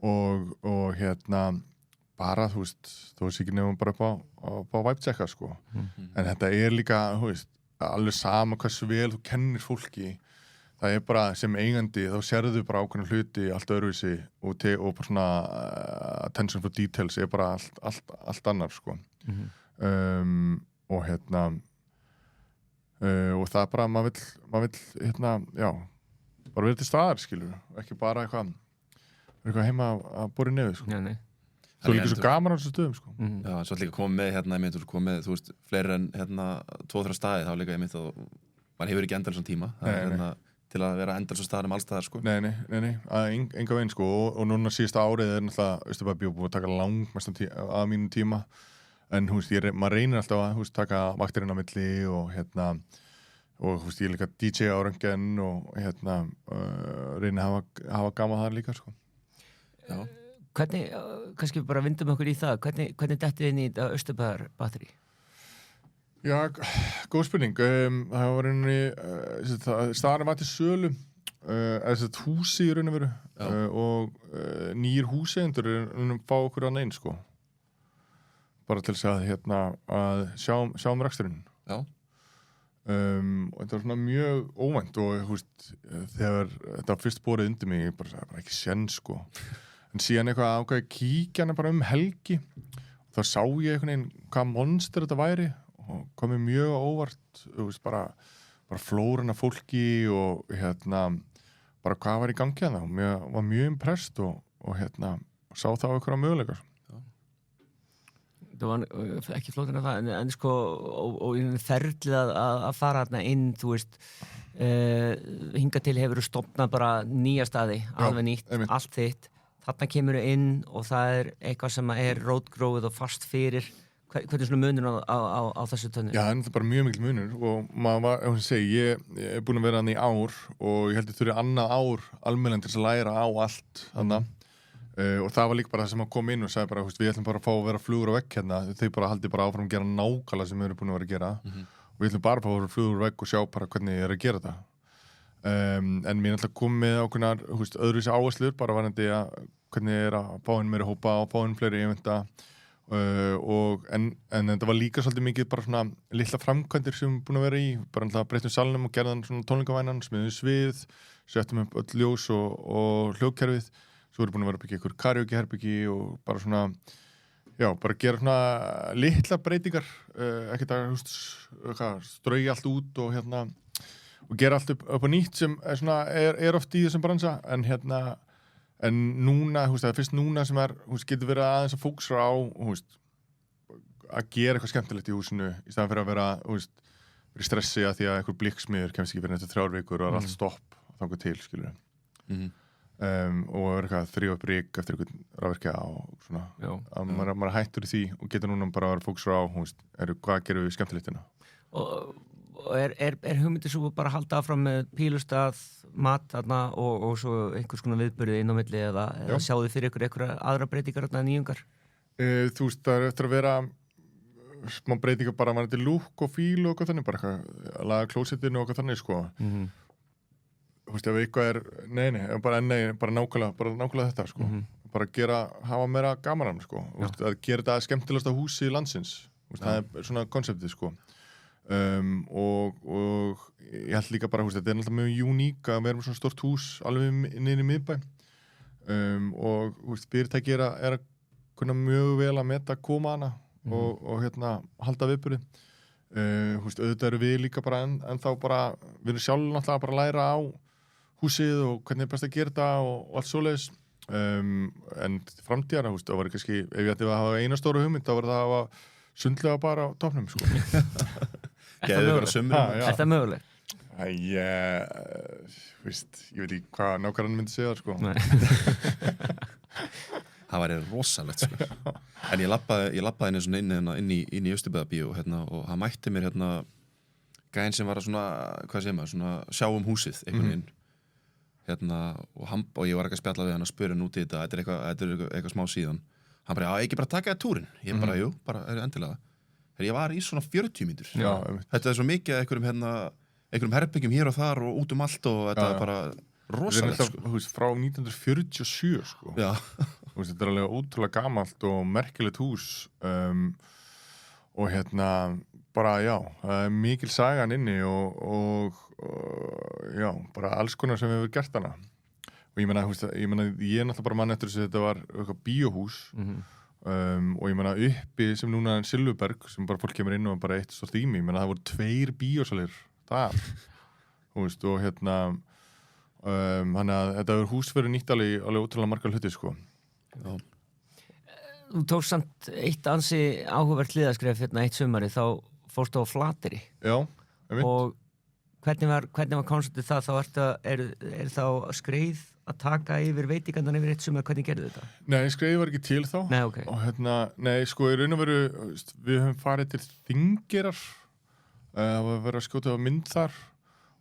og bara, þú veist, þú veist ekki nefnum bara upp á vibe-checka, sko en þetta er líka, þú veist, alveg sama hversu vel þú kennir fólki það er bara sem eigandi þá sérðu bara ákveðna hluti allt öðruvísi og bara svona attention for details er bara allt annar, sko og og það er bara maður vill já, bara vera til staðar, skilur ekki bara eitthvað heima að bora í nefið, sko Nei. Svo líka svo gaman á þessu stöðum, sko Já, svo líka koma með koma með, þú veist, fleiri en 2-3 staði þá líka og maður hefur ekki endal svona tíma það er til að vera endal svo staðar allstaðar, sko Nei, enga veginn, sko og núna síðasta árið er náttúrulega Austurbæbíó búið að taka langmestan að mínum tíma en, þú veist, maður reynir alltaf að, þú veist, taka vaktirinn á milli og þú veist, ég líka DJ á Röntgen og reyni að hafa gaman þar líka, sko Já. Hvernig, kannski bara vindum okkur í það, hvernig dettið inn í þetta Austurbæjar batteri? Já, góð spurning. Það var staðarinn var til sölu húsi í raun og veru og nýjir húseigendur fá okkur að neinn, sko bara til þess að sjá reksturinn Já. og þetta var svona mjög óvænt og, þú veist, þegar þetta var fyrst borið undir mig, það var bara ekki séns, sko en síðan eitthvað ákveði kíkja hana bara helgi og þá sá ég einhvern veginn hvað monster þetta væri og komið mjög óvart, þú veist, bara flóran af fólki og bara hvað var í gangi hana og var mjög impressed og sá þá einhverja möguleikar. Það var ekki flótin af það en sko, og í ferlið að fara þarna inn, þú veist hingað til hefur stofnað bara nýja staði, alveg nýtt, allt þitt þarna kemur inn og það er eitthvað sem er rótgróið og fast fyrir hvernig svona munur á þessu tönnu? Já, það er bara mjög mikil munur og maður var, ég er búin að vera hann í ár og ég held að þurfi annað ár almennilega til að læra á allt þannig og það var líka bara það sem að koma inn og sagði bara, við ætlum bara að fá að vera flugur á vegg þau bara haldi bara áfram að gera nákvæmlega sem við erum búin að vera að gera og við ætlum bara að fá að vera flugur á vegg og sjá bara hvernig ég er að gera þetta en mér er alltaf komið með ákveðnar öðruvísi áherslur bara varandi að hvernig er að fá inn meiri hópa og fá inn fleiri eventa en þetta var líka svolítið mikið bara svona litla framkvæmdir sem við erum búin að vera í bara alltaf breyttum salnum og gerðan svona tónleikavænan smiðum svið, settum upp öll ljós og hljóðkerfið svo erum við búin að vera að byggja ykkur karaoke-herbyggi og bara svona Já, bara gera svona litla breytingar, ekkert að strauja allt út og og gera allt upp á nýtt sem er oft í þessum bransa, en núna, það er fyrst núna sem getur verið aðeins að fókusra á, að gera eitthvað skemmtilegt í húsinu í staðan fyrir að vera í stressi að því að einhver blikksmiður kemst ekki fyrir eftir 3 vikur og er allt stopp þangað til, skilur og er eitthvað að þrífa upp rík eftir einhvern rafverkja og svona að maður hættur í því og getur núna bara að vera fókusra á hvað gerum við skemmtilegt hérna. Og er hugmyndið svo bara að halda áfram með pílustað, mat þarna og svo einhvers konar viðburði inn á milli eða sjáðu þið fyrir einhverja aðra breytingar þarna nýjungar? Það er eftir að vera smá breytingar bara að til lúk og fíl og eitthvað þannig, bara eitthvað að laga klósettinu og eitthvað þannig, sko. Ef eitthvað bara nákvæmlega þetta, sko. Bara hafa meira gaman hann, sko. Að gera þetta skemmtilegasta húsi landsins. Það er svona konseptið, sko. Og ég held líka bara, þetta er náttúrulega mjög uník að vera með svona stort hús alveg niður í miðbæ og fyrirtæki er að kunna mjög vel að meta koma hana og halda viðburði. Auðvitað eru við líka bara ennþá bara, við erum sjálf náttúrulega bara að læra á húsið og hvernig er best að gera þetta og allt svoleiðis, en framtíðar, það var kannski, ef ég ætti að hafa eina stóra hugmynd, þá var það að hafa sundlega bara á topnum, sko. Er það mögulegt? Ég veit ekki hvað nákvæmlega myndi segja, sko. Það væri rosalegt, sko. En ég labbaði inn í Austurbyggðarbíó og hann mætti mér gæinn sem var að hvað segir maður, sjá húsið einhvern veginn og ég var ekki að spjalla við hann að spura út í þetta, þetta er eitthvað smá síðan. Hann bara, ekki bara taka túrin. Ég bara, jú, bara endilega. Ég var í svona 40 mínútur. Þetta er svo mikið einhverjum herbyggjum hér og þar og út allt og þetta er bara rosalegt, sko. Frá 1947, sko. Já. Þetta er alveg ótrúlega gamalt og merkilegt hús og bara, það er mikil sagan inni og bara alls konar sem hefur gert hana. Og ég meina, ég er náttúrulega bara mann eftir þess að þetta var eitthvað bíóhús og ég meina uppi sem núna er Silfurberg sem bara fólk kemur inn og bara eitt stórtými, ég meina það voru 2 bíósalir þar og þannig að þetta hefur hús verið nýtt alveg ótrúlega margar hluti, sko. Já. Þú tókst samt eitt ansi áhugavert hliðarskref eitt sumari, þá fórstu á Flateyri. Já, og hvernig var konceptið það? Þá er þá skreið að taka yfir veitingarnar yfir eitt sumar, hvernig gerðu þetta? Nei, skreið var ekki til þá. Nei, ok. Og sko, í raun og veru, við höfum farið til Þingeyrar, það var verið að skjóta á mynd þar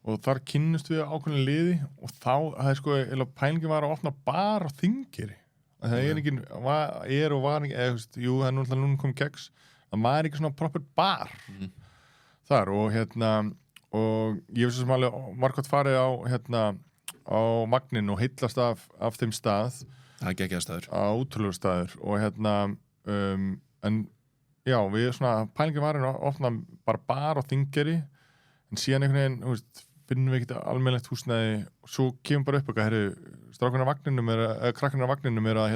og þar kynnust við ákveðin liði og þá, það er sko, pælingin var að opna bar á Þingeyri. Það er ekki, var ekki, jú, það er núna komið keks, það var ekki svona proper bar þar og ég veist sem alveg margótt farið á Magnin og heillast af þeim stað. Það er geggjaður staður. Ótrúlegur staður og en já, við pælingin var að opna bara bar á Þingeyri en síðan einhvern veginn, finnum við ekkert almennilegt húsnæði og svo kemur bara upp strákarnir á vagninum er að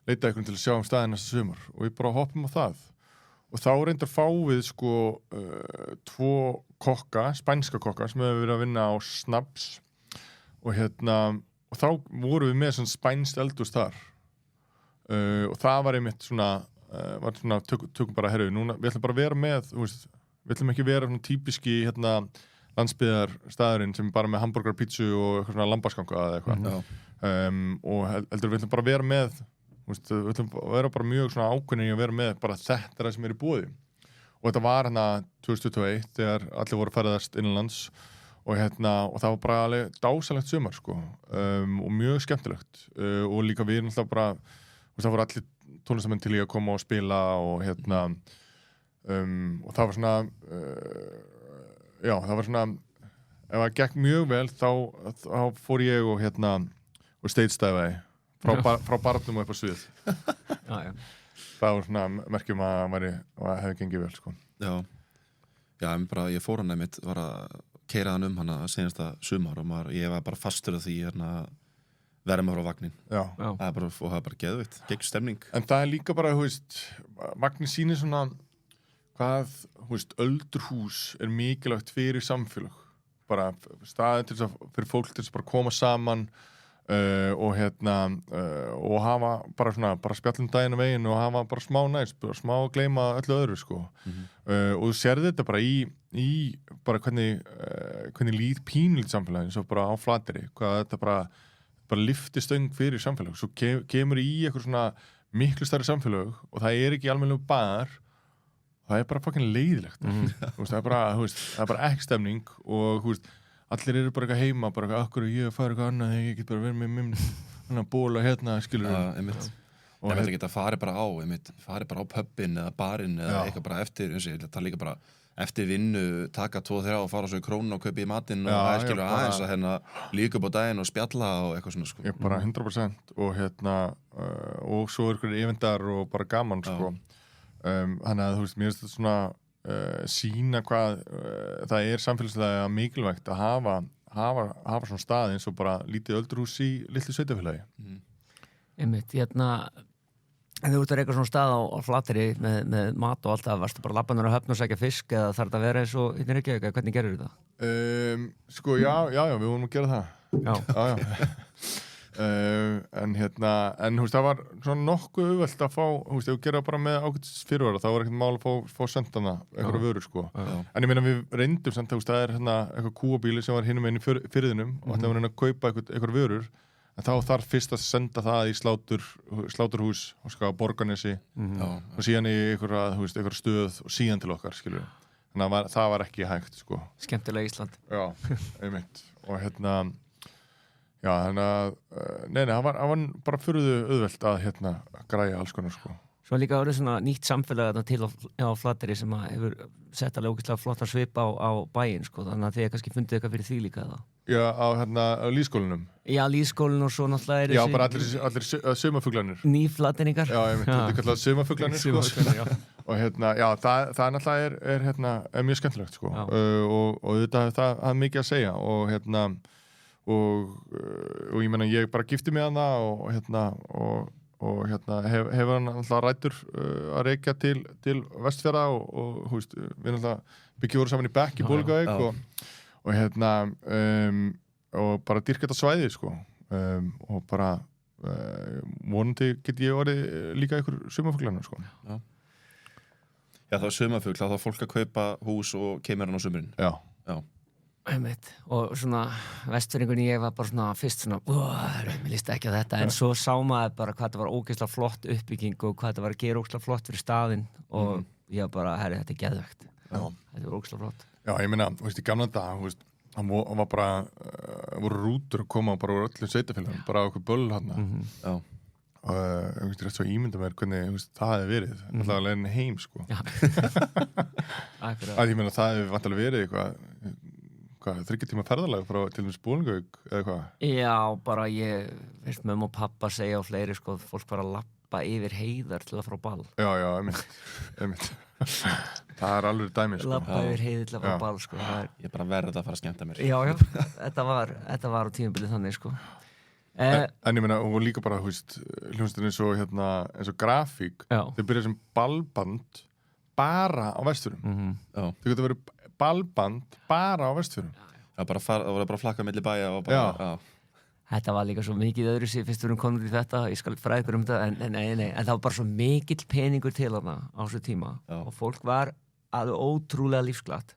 leita einhvern til að sjá staðinn næsta sumar og við bara hoppum á það. Og þá reyndar fáið sko 2 kokka, spænska kokka sem hefur verið að vinna á Snaps og og þá vorum við með svona spænskt eldhús þar og það var einmitt tökum bara, núna, við ætlum bara að vera með, við ætlum ekki vera svona típiski landsbyðar staðurinn sem bara með hamburger, pítsu og eitthvað svona lambaskanka eða eitthvað og heldur við ætlum bara að vera með við ætlum að vera bara mjög svona ákveðin að vera með bara þetta það sem er í boði og þetta var 2021 þegar allir voru að ferðast innanlands og það var bara alveg dásalegt sumar, sko og mjög skemmtilegt og líka við náttúrulega bara það voru allir tónlistamenn til í að koma og spila og og það var svona það var svona ef það gekk mjög vel þá fór ég og stage-stæfaði frá barnum og upp á svið. Það var svona merkjum að hefði gengið vel, sko. Já, ég fór hann einmitt, var að keyra hann hana senasta sumar og ég var bara fastur af því verðum að fara á vagnin. Já. Það er bara geðveikt, gegn stemning. En það er líka bara, Magni sýnir svona hvað, öldurhús er mikilvægt fyrir samfélag. Bara staðið fyrir fólk til þess að bara koma saman og hafa bara spjallum daginn og veginn og hafa bara smá næst, smá að gleyma öllu öðru, sko. Og þú sérði þetta bara í bara hvernig líð pínlít samfélagi, eins og bara á Flateyri, hvað þetta bara lyfti stöng fyrir samfélag. Svo kemur í eitthvað svona miklu stærri samfélag og það er ekki almennilegur bar, það er bara fucking leiðilegt. Það er bara ekki stemning og allir eru bara eitthvað heima, bara eitthvað, akkur ég fara eitthvað annað þegar ég get bara verið með minn bóla hérna, skilur við. Og ég geta farið bara á pubin eða barinn eða eitthvað bara eftir, það er líka bara eftir vinnu, taka 2-3 og fara svo í Krónu og kaupa í matinn og það er skilur aðeins að líka upp á daginn og spjalla og eitthvað svona, sko. Ég bara 100% og svo er einhverjir evendar og bara gaman, sko. Þannig að mér finnst þetta svona sýna hvað það er samfélagslega mikilvægt að hafa svona stað eins og bara lítið öldurhús í litlu sveitafélagi. Einmitt, en þú ert að reyka svona stað á Flateyri með mat og allt það, varstu bara labbanur að höfn og sækja fisk eða þarf þetta að vera eins og hérna er ekki eitthvað, hvernig gerir þetta? Já, við vorum að gera það. En það var svona nokkuð auðvelt að fá, ef við gera bara með ágætis fyrirvara, þá var ekkert mál að fá sendana eitthvað vörur, sko. En ég meina við reyndum samt, það er eitthvað kúabíli sem var hinum einu firðinum og þetta var að kaupa eitthvað vörur, en þá þarf fyrst að senda það í sláturhús á Borgarnesi og síðan í eitthvað stöð og síðan til okkar, skilur við. Þannig að það var ekki hægt, sko. Skemmtilega Ísland. Já, einmitt. Og já, þannig að það var bara furðu auðvelt að græja alls konar, sko. Svo líka verið svona nýtt samfélag til á Flateyri sem hefur sett alveg ógeðslega flottan svip á bæinn, sko, þannig að þið kannski fundið eitthvað fyrir því líka það. Já, á lýðskólanum. Já, lýðskólinn og svo náttúrulega já, bara allir sumarfuglarnir. Nýflateyringar. Já, ég myndi þetta er kallað sumarfuglarnir, sko. Og já, það náttúrulega er mjög skemmtilegt, sko. Og þetta það mikið að segja og og ég meina ég bara gifti mig hana og hefur hann alltaf rætur að reykja til Vestfjarða og við náttúrulega byggjum voru saman í Bekk í Bólungavík og bara dýrka þetta svæði, sko, og bara vonandi get ég orðið líka ykkur sumarfuglarna, sko. Já, það er sumarfugl, þá fólk að kaupa hús og kemur hann á sumrin. Já. Og svona vestfirðingunni ég var bara svona fyrst svona mér líst ekki á þetta, en svo sá maður bara hvað þetta var ógeðslega flott uppbygging og hvað þetta var að gera ógeðslega flott fyrir staðinn og ég var bara, herri, þetta er geðvegt. Þetta var ógeðslega flott. Já, ég meina, í gamla dag, hann var bara voru rútur að koma bara úr öllum sveitafélagum, bara á okkur böll hann. Já. Og rétt svo ímynda mér hvernig það hefði verið, alltaf að leiðin heim, sko. Að ég meina, það hefði vantilega verið eitthvað 3 tíma ferðalag frá til dæmis Bólungavík eða hvað? Já, bara ég veist mömmu og pappa segja á fleiri, sko, fólk var að labba yfir heiðar til að fara á ball. Já, einmitt. Það er alveg dæmi, sko. Labba yfir heiðar til að fara á ball, sko. Ég bara verði að fara að skemmta mér. Já, þetta var á tímabilið þannig, sko. En ég meina, og líka bara, hljómsveitin eins og grafík, þau byrja sem ballband bara á Vestfjörðum. Þau getur verið ballband bara á Vestfjörðum. Það voru bara að flakka milli bæja og bara, Þetta var líka svo mikið öðru sér fyrst við erum komin í þetta, ég skal fræða ykkur þetta, en það var bara svo mikill peningur til hana á þessu tíma og fólk var alveg ótrúlega lífsglatt.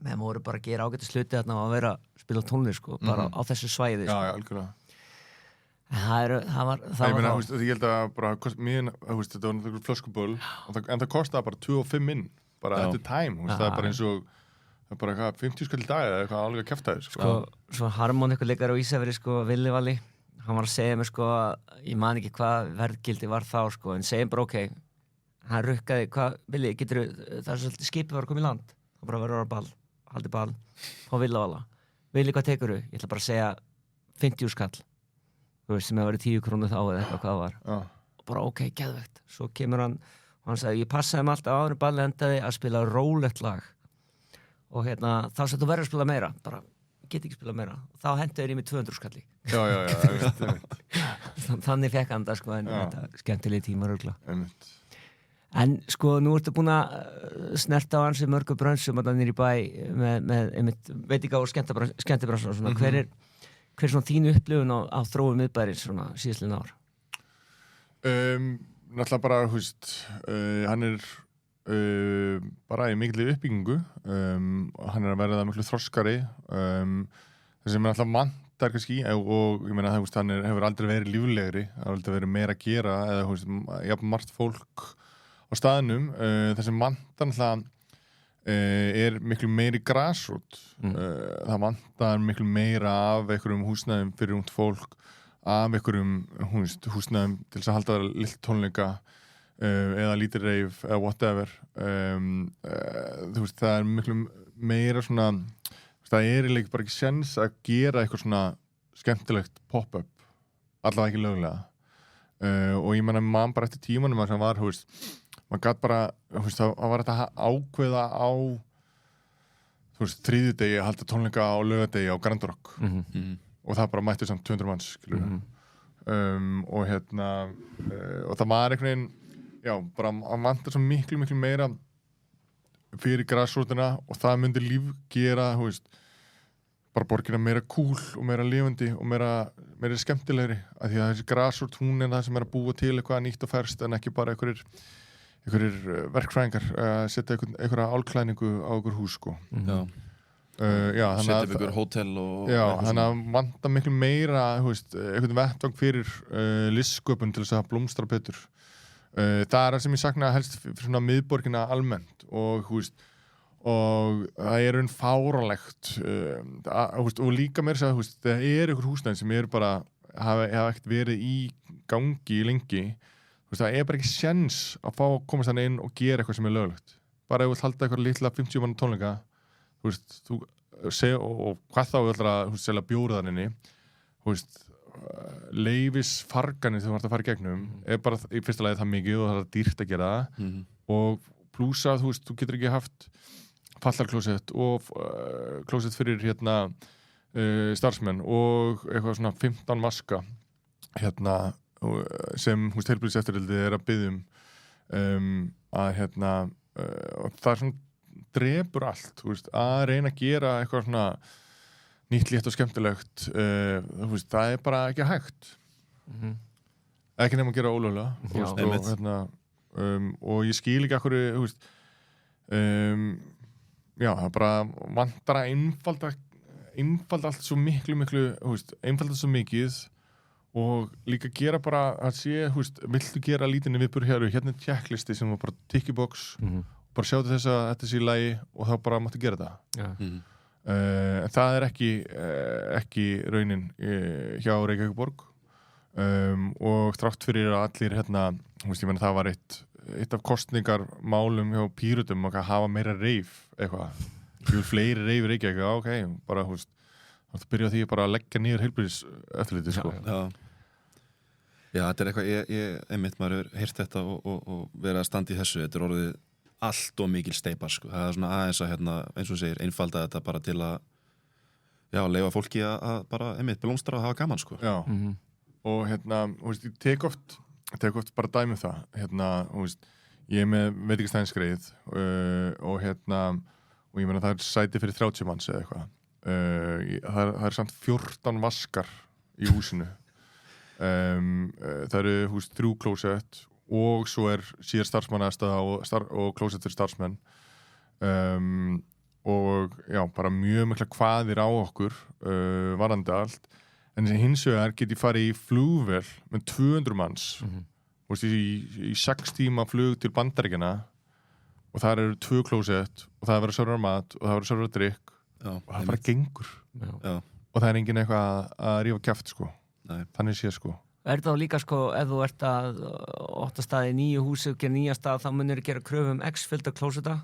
Menn voru bara að gera ágætis hluti þarna og að vera að spila tónlist, sko, bara á þessu svæði, sko. Já, algjörlega. Það var ég held að bara þetta var náttúrulega flöskuböll en það kostaði bara 2,5 inn bara at the time, það er bara eins og það er bara eitthvað 50 skall í dag eða eitthvað alveg að kjafta þess, sko. Svo Harmon, eitthvað leikari á Ísafirði, sko, Villi Valli, hann var að segja mér, sko, ég man ekki hvað verðgildi var þá, sko, en segjum bara hann rukkaði, hvað, Villi, það er svolítið skipið var að koma í land, það bara verður á ball, haldi ball, á Villa, Villi, hvað tekurðu? Ég ætla bara að segja 50 skall, þú veist, sem hefur verið 10 krónu þá eða eitthvað hvað var. Og bara geðvegt. Svo kemur hann og hann sagði, ég passaði mig alltaf áður balli endaði að spila rólegt lag. Og þá sagði, þú verður að spila meira. Bara, get ekki spila meira þá hendur ég með 200 skalli já, þannig fekk hann það sko en þetta er skemmtilegi tímar einmitt. En sko nú ertu búin að snerta á ansi mörgu brönsum að það nýr í bæ með einmitt veitinga og skemmtibransan og svona hver er svona þín upplifun á þróun miðbærins svona síðastliðin ár? Náttúrulega bara, hann er bara í mikilli uppbyggingu hann er að verða miklu þroskari það sem er alltaf vantar kannski og ég meina það hann hefur aldrei verið líflegri það hefur aldrei verið meira að gera eða jafn margt fólk á staðnum það sem vantar alltaf er miklu meiri grassrút það vantar miklu meira af einhverjum húsnæðum fyrir ungt fólk af einhverjum húsnæðum til þess að halda lill tónleika eða lítil reif eða whatever það er miklu meira svona það er eiginlega bara ekki séns að gera eitthvað svona skemmtilegt pop-up allavega ekki löglega og ég meina mann bara eftir tímanum að það var maður gæti bara það var þetta að ákveða á þriðjudegi að halda tónleika á laugardegi á Grand Rock og það bara mætti samt 200 manns og og það var einhvern veginn bara að vantar svo miklu meira fyrir grassrútina og það myndi líf gera bara borgina meira cool og meira lifandi og meira skemmtilegri af því að þessi grassrút hún er það sem er að búa til eitthvað nýtt og ferskt en ekki bara einhverjir verkfræðingar að setja einhverja álklæningu á einhver hús sko setja upp einhver hótel og þannig að vantar miklu meira einhvern vettvang fyrir listsköpun til þess að blómstra betur það er það sem ég sakna helst fyrir svona miðborgina almennt og það er fáránlegt og líka meira að það er einhver húsnæði sem bara hafa ekkert verið í gangi lengi það er bara ekki séns að fá að komast þannig inn og gera eitthvað sem er löglegt bara ef þú vilt halda eitthvað litla 50 manna tónleika og hvað þá við ætlar að selja bjóra þannig leifisfarganir þegar þú ert að fara í gegnum er bara í fyrsta lagi það mikið og það er dýrt að gera það og plúsa þú getur ekki haft fallarklósett og klósett fyrir starfsmenn og eitthvað svona 15 vaska sem heilbrigðiseftirlitið er að biðja að og það er svona drepur allt að reyna að gera eitthvað svona nýtt létt og skemmtilegt það er bara ekki hægt ekki nefn að gera ólöglega og ég skil ekki akkur það bara vantar að einfalda allt svo miklu einfalda svo mikið og líka gera bara að sé viltu gera lítinni viðbur hérna er checklisti sem var bara tickbox bara sjá til þess að þetta sé í lagi og þá bara máttu gera það en það er ekki raunin hjá Reykjavík borg og þrátt fyrir að allir það var eitt af kosningarmálum hjá Pírötum að hafa meira reif eitthvað fleiri reif í Reykjavík bara það byrja á því bara að leggja niður heilbrigðiseftirlitið sko. Já, þetta er eitthvað ég einmitt maður hefur heyrt þetta og verið að standa í þessu þetta er orðið allt og mikil steypa sko. Það er svona aðeins að eins og segir einfalda þetta bara til að leyfa fólki að bara einmitt blómstra og hafa gaman sko. Og ég tek oft bara dæmi það ég er með veitingastæðinsgreið og ég meina það er sæti fyrir 30 manns eða eitthvað það er samt 14 vaskar í húsinu það eru 3 klósett og svo er síðar starfsmannaðastaða og klósett fyrir starfsmenn og bara mjög mikla kvaðir á okkur varðandi allt en hins vegar get ég farið í flugvél með 200 manns í 6 tíma flug til Bandaríkjanna og þar eru 2 klósett og það er verið að serva mat og það er verið að serva drykk og það bara gengur og það er engin eitthvað að rífa kjaft sko. Þannig sé sko. Er það líka sko ef þú ert að 8 staði í nýju húsi og gera nýja stað þá munir gera kröfu x fjölda klósetta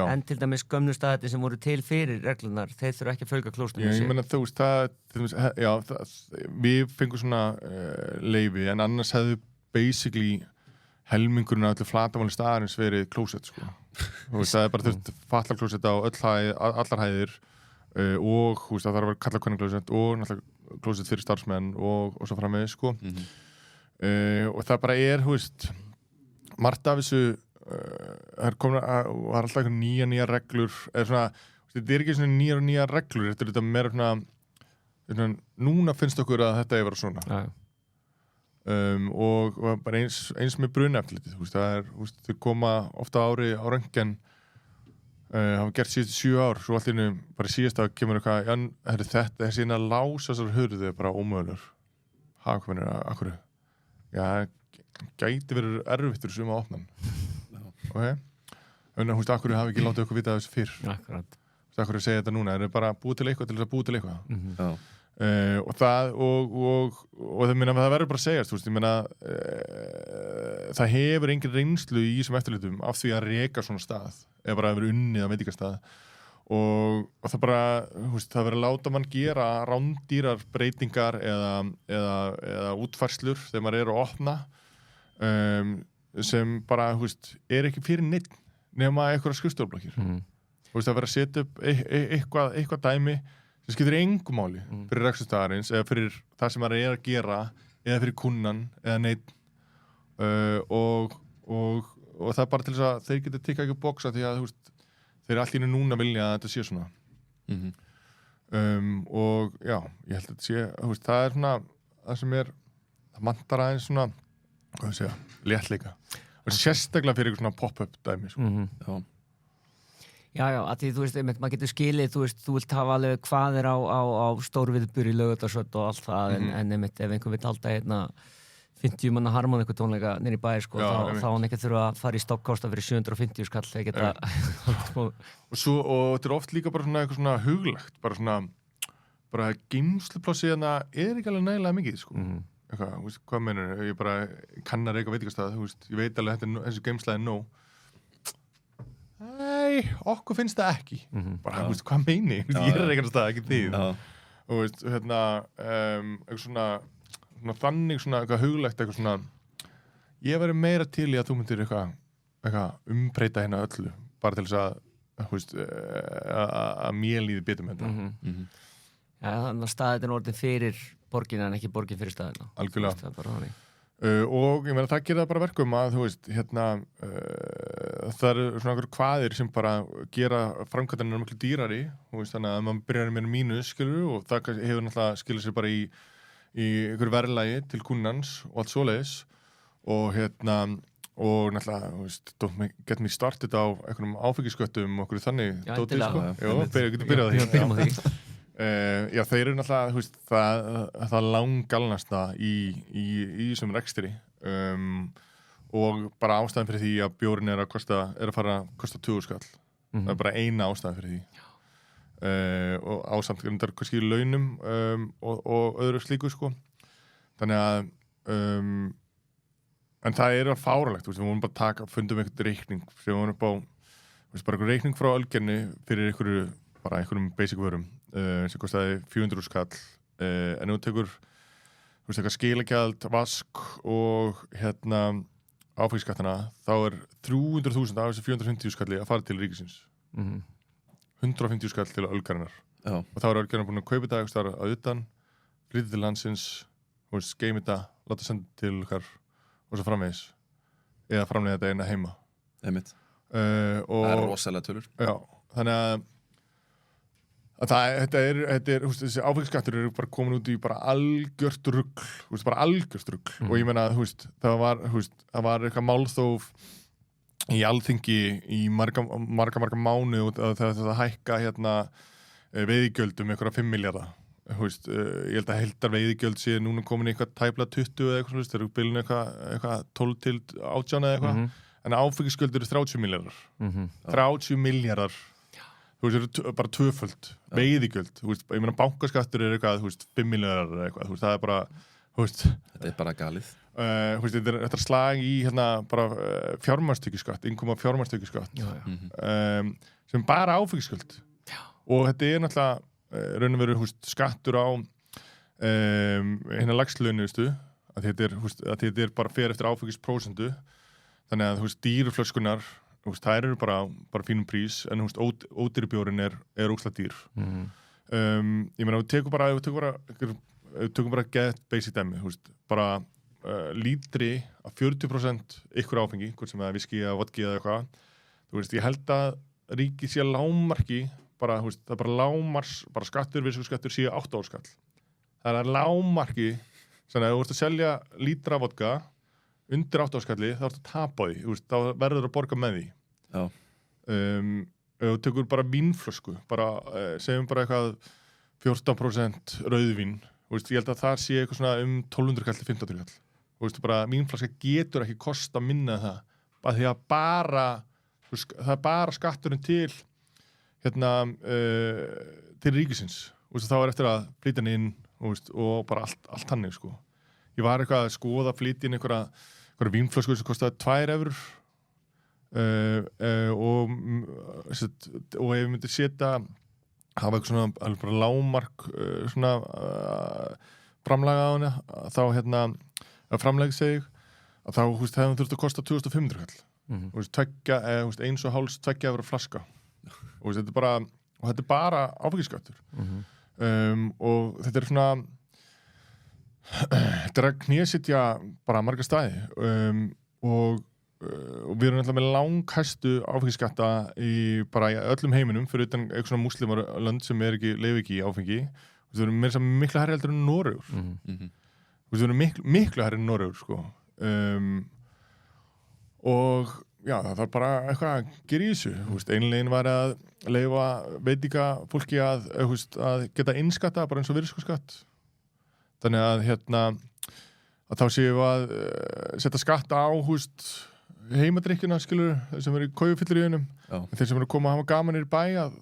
en til dæmis gömlu staðir sem voru til fyrir reglunar þeir þurfa ekki að fjölga klósettum ég meina þú veist við fengum svona leyfi en annars hefðu basically helmingurinn af allir flatamáli staðarins verið klósett sko. Það er bara þurft fallarklósett á allar hæðir og þú veist, það þarf að vera kalla konunglósett og náttúrulega klósett fyrir starfsmenn og svo framvegis, sko. Og það bara þú veist, margt af þessu það er komin og það er alltaf eitthvað nýja reglur eða svona, þetta er ekki svona nýja reglur, þetta er þetta meira svona núna finnst okkur að þetta vera svona og bara eins með bruneftlitið, þú veist, það þú veist, þau koma ofta ári á röntgen hafa gert síðustu 7 ár svo allt innu, bara síðast að kemur eitthvað þetta, þessi inn að lása þessar hurðið er bara ómögulegur hvað er akkur gæti verið erfittur sem að opna hann þannig að þú veist, akkur hafi ekki látið okkur vita þessu fyrr Akkurat akkur að segja þetta núna, það er bara búið til eitthvað til þess að búið til eitthvað og það það minna það verður bara að segja, þú veist, ég meina það hefur engin reynslu í þessum eftirlitum af því að reka svona stað eða bara að vera unnið á veitingastað og það bara, þú veist, það verður að láta mann gera rándýrar breytingar eða útfærslur þegar maður að opna sem bara, þú veist, ekki fyrir neitt nema einhverja skrifstofublokkir þú veist, það verður að setja upp eitthvað dæmi sem skiptir engu máli fyrir reksturstaðarins eða fyrir það sem maður að gera eða fyrir kunnan eða neitt og það er bara til þess að þeir geta tikka ekki bóksa því að, þú veist, þeir allt í núna vilja að þetta sé svona og já, ég held að þetta sé, þú veist, það er svona það sem það vantar aðeins svona hvað segja, léttleika og sérstaklega fyrir eitthvað svona pop-up dæmi sko. Já, að því, þú veist, maður getur skilið, þú veist, þú vilt hafa alveg hvað er á stórviðburð í Laugardalshöll og allt það, en einmitt ef einhver vill halda 50 manna harmoníku tónleika niður í bæ, sko, þá hann ekki þurfa að fara í Stokkkosta fyrir 750 skall, þeir geta og þetta er oft líka bara svona eitthvað svona huglegt, bara geymsluplássið ekki alveg nægilega mikið, sko eitthvað, þú veist, hvað meinur, ég bara kannar eitthvað veitingastað, þú veist, ég veit alveg þessi geymslaði nóg Nei, okkur finnst það ekki bara, þú veist, hvað meini ég einhvern stað, ekki þið og veist, eitthvað svona þannig svona eitthvað huglegt eitthvað svona, ég væri meira til í að þú myndir eitthvað umbreyta hérna öllu, bara til þess að þú veist, að mér líði betur með þetta Já, þannig að staðið er orðin fyrir borgina en ekki borgin fyrir staðina Algjörlega það er bara þannig og ég meina það gerir það bara verkum að þú veist það eru svona einhverjum kvaðir sem bara gera framkvæmdina miklu dýrari veist, þannig að maður byrjar með mínus skilur og það hefur náttúrulega skilur sér bara í einhverju verðlagi til kunnans og allt svoleiðis og og náttúrulega don't get me started á einhverjum áfengisköttum og okkur þannig dótið sko getur byrjað því já, þeir eru náttúrulega, þú veist, það langgalnasta í þessum rekstri og bara ástæðan fyrir því að bjórinn er að fara að kosta 20 skall. Það er bara eina ástæðan fyrir því. Og ásamt grindar kannski launum og öðru slíku, sko. Þannig að en það er fáránlegt, þú veist, við vorum bara að fundum einhvern reikning sem við vorum upp á, þú veist, bara einhver reikning frá Ölgerni fyrir einhverjum basic vörum sem kostaði 400 skall en þú tekur þú veist eitthvað skilagjald, vask og áfengisskattana þá er 300.000 af þessi 450 skalli að fara til ríkisins 150 skall til Ölgernar og þá er Ölgernar búin að kaupa þetta eitthvað að utan, flytja til landsins þú veist, geima þetta, láta senda til okkar og svo framvegis eða framlega þetta eina heima það er rosalega tölur já, þannig að þetta er þessi áfengisskattur eru bara komin út í bara algjört rugl og ég meina það var eitthvað málþóf í Alþingi í marga mánu og það hækka veiðigjöld einhverja 5 milljarða ég held að heildar veiðigjöld sé núna komin eitthvað tæpla 20 eða eitthvað þeir eru bilin eitthvað 12 til 18 eða eitthvað en áfengisgjöld eru 30 milljarðar 30 milljarðar þú veist, bara tvöföld veiðigjöld, þú veist, ég meina bankaskattur er eitthvað, þú veist, 5 milljarðar eða eitthvað, þú veist, það er bara, þú veist þetta er bara galið þú veist, þetta er slag í, bara fjármagnstekjuskatt, innkoma fjármagnstekjuskatt sem bara áfengisgjöld og þetta er náttúrulega raun og veru, þú veist, skattur á lægstlaunu, veistu að þetta er bara fer eftir áfengisprósentu þannig að, þú veist, dýruflöskunar það eru bara fínum prís en ódýri er óslega dýr ég meina, við tökum bara get basic dæmi, bara lítri af 40% ykkur áfengi, hvort sem það er viski eða vodki eða eitthvað ég held að ríkið sé lágmarki bara, það er bara lágmars bara skattur, virðisaukaskattur sé 8 áskall það er lágmarki þannig að ef þú ert að selja lítra vodka undir 8 áskalli, þá ertu að tapa því þá verður að borga með því ef þú tekur bara vínflösku bara, segjum bara eitthvað 14% rauðvín ég held að það sé eitthvað svona 1200 kall til 1500 kall bara, vínflaska getur ekki kosta minna en það bara því að það er bara skatturinn til til ríkisins þá er eftir að flytja hann inn og bara allt hannig ég var eitthvað að skoða að flytja inn einhverja vínflösku sem kostaði 2 eurur og ef ég myndi hafa eitthvað svona alveg bara lágmark svona framlaga á hana þá framlega segi að þá hefðum þurft að kosta 2500 kall 1,5-2 eurur flaska þetta er bara áfengisskattur og þetta er svona þetta er að knésitja bara marga staði og við erum alltaf með langhæstu áfengisskatta í öllum heiminum fyrir utan eitthvað svona múslimarlönd sem leyfi ekki í áfengi við erum meira sem miklu hærri heldur en Noregur við erum miklu hærri en Noregur og já, það þarf bara eitthvað að gera í þessu einlegin var að leyfa veitingafólki að geta innskatta bara eins og virðisaukaskatt þannig að þá séum við að setja skatta á heimadrykkjuna skilur sem eru í kójufylliríunum en þeir sem eru að koma að hafa gaman í bæ að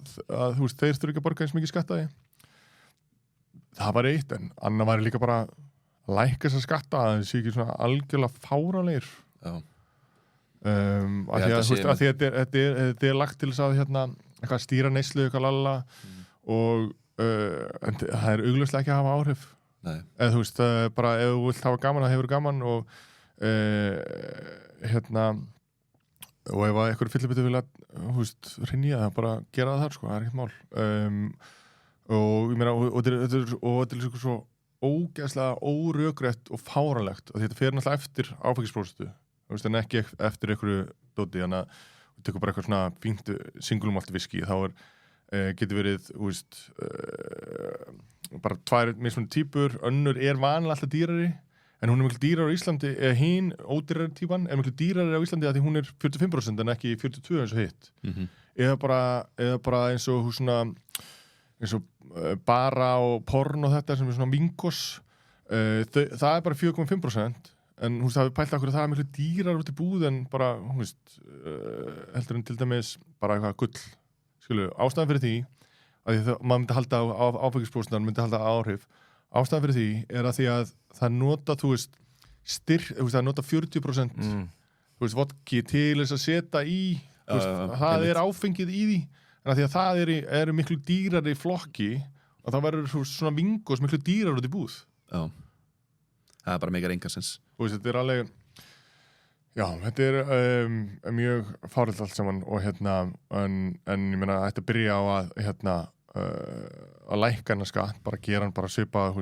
þeir þurfa ekki að borga eins mikið skatta það var eitt en annað var líka bara að lækka þessa skatta að það sé ekki svona algjörlega fáránlegir að því að þetta er lagt til þess að eitthvað stýra neyslu eitthvað lalla og en það er augljóslega ekki að hafa áhrif eða bara ef þú vilt hafa gaman það hefur gaman og og ef eitthvað fyllibiti vilja hrynja það bara gera það þar það er ekkert mál og ég meina og þetta er svo ógeðslega órökrétt og fáránlegt að þetta fer náttúrulega eftir áfengisprósentu en ekki eftir einhverju dóti þannig að við tökum bara eitthvað svona fínt single malt viski þá getur verið bara 2 mismunandi típur önnur vanalega alltaf dýrari en hún miklu dýrari á Íslandi hinn ódýrari típan miklu dýrari á Íslandi að því hún 45% en ekki 42% eins og hitt eða bara eins og bara og porn og þetta sem svona vingos það bara 4,5% en það við pælt okkur að það miklu dýrar út í búð en bara heldur en til dæmis bara eitthvað gull ástæðan fyrir því að maður myndi halda á áfengisprósentan myndi halda áhrif ástæðan fyrir því að því að það nota það nota 40% vodki til þess að setja í það áfengið í því en að því að það eru miklu dýrari flokki og þá verður svona vingos miklu dýrar út í búð það er bara megar engasens þetta er alveg já, þetta er mjög fárlegt allt saman og en ég meina að þetta byrja á að lækka hennar skatt bara gera hann bara svipa við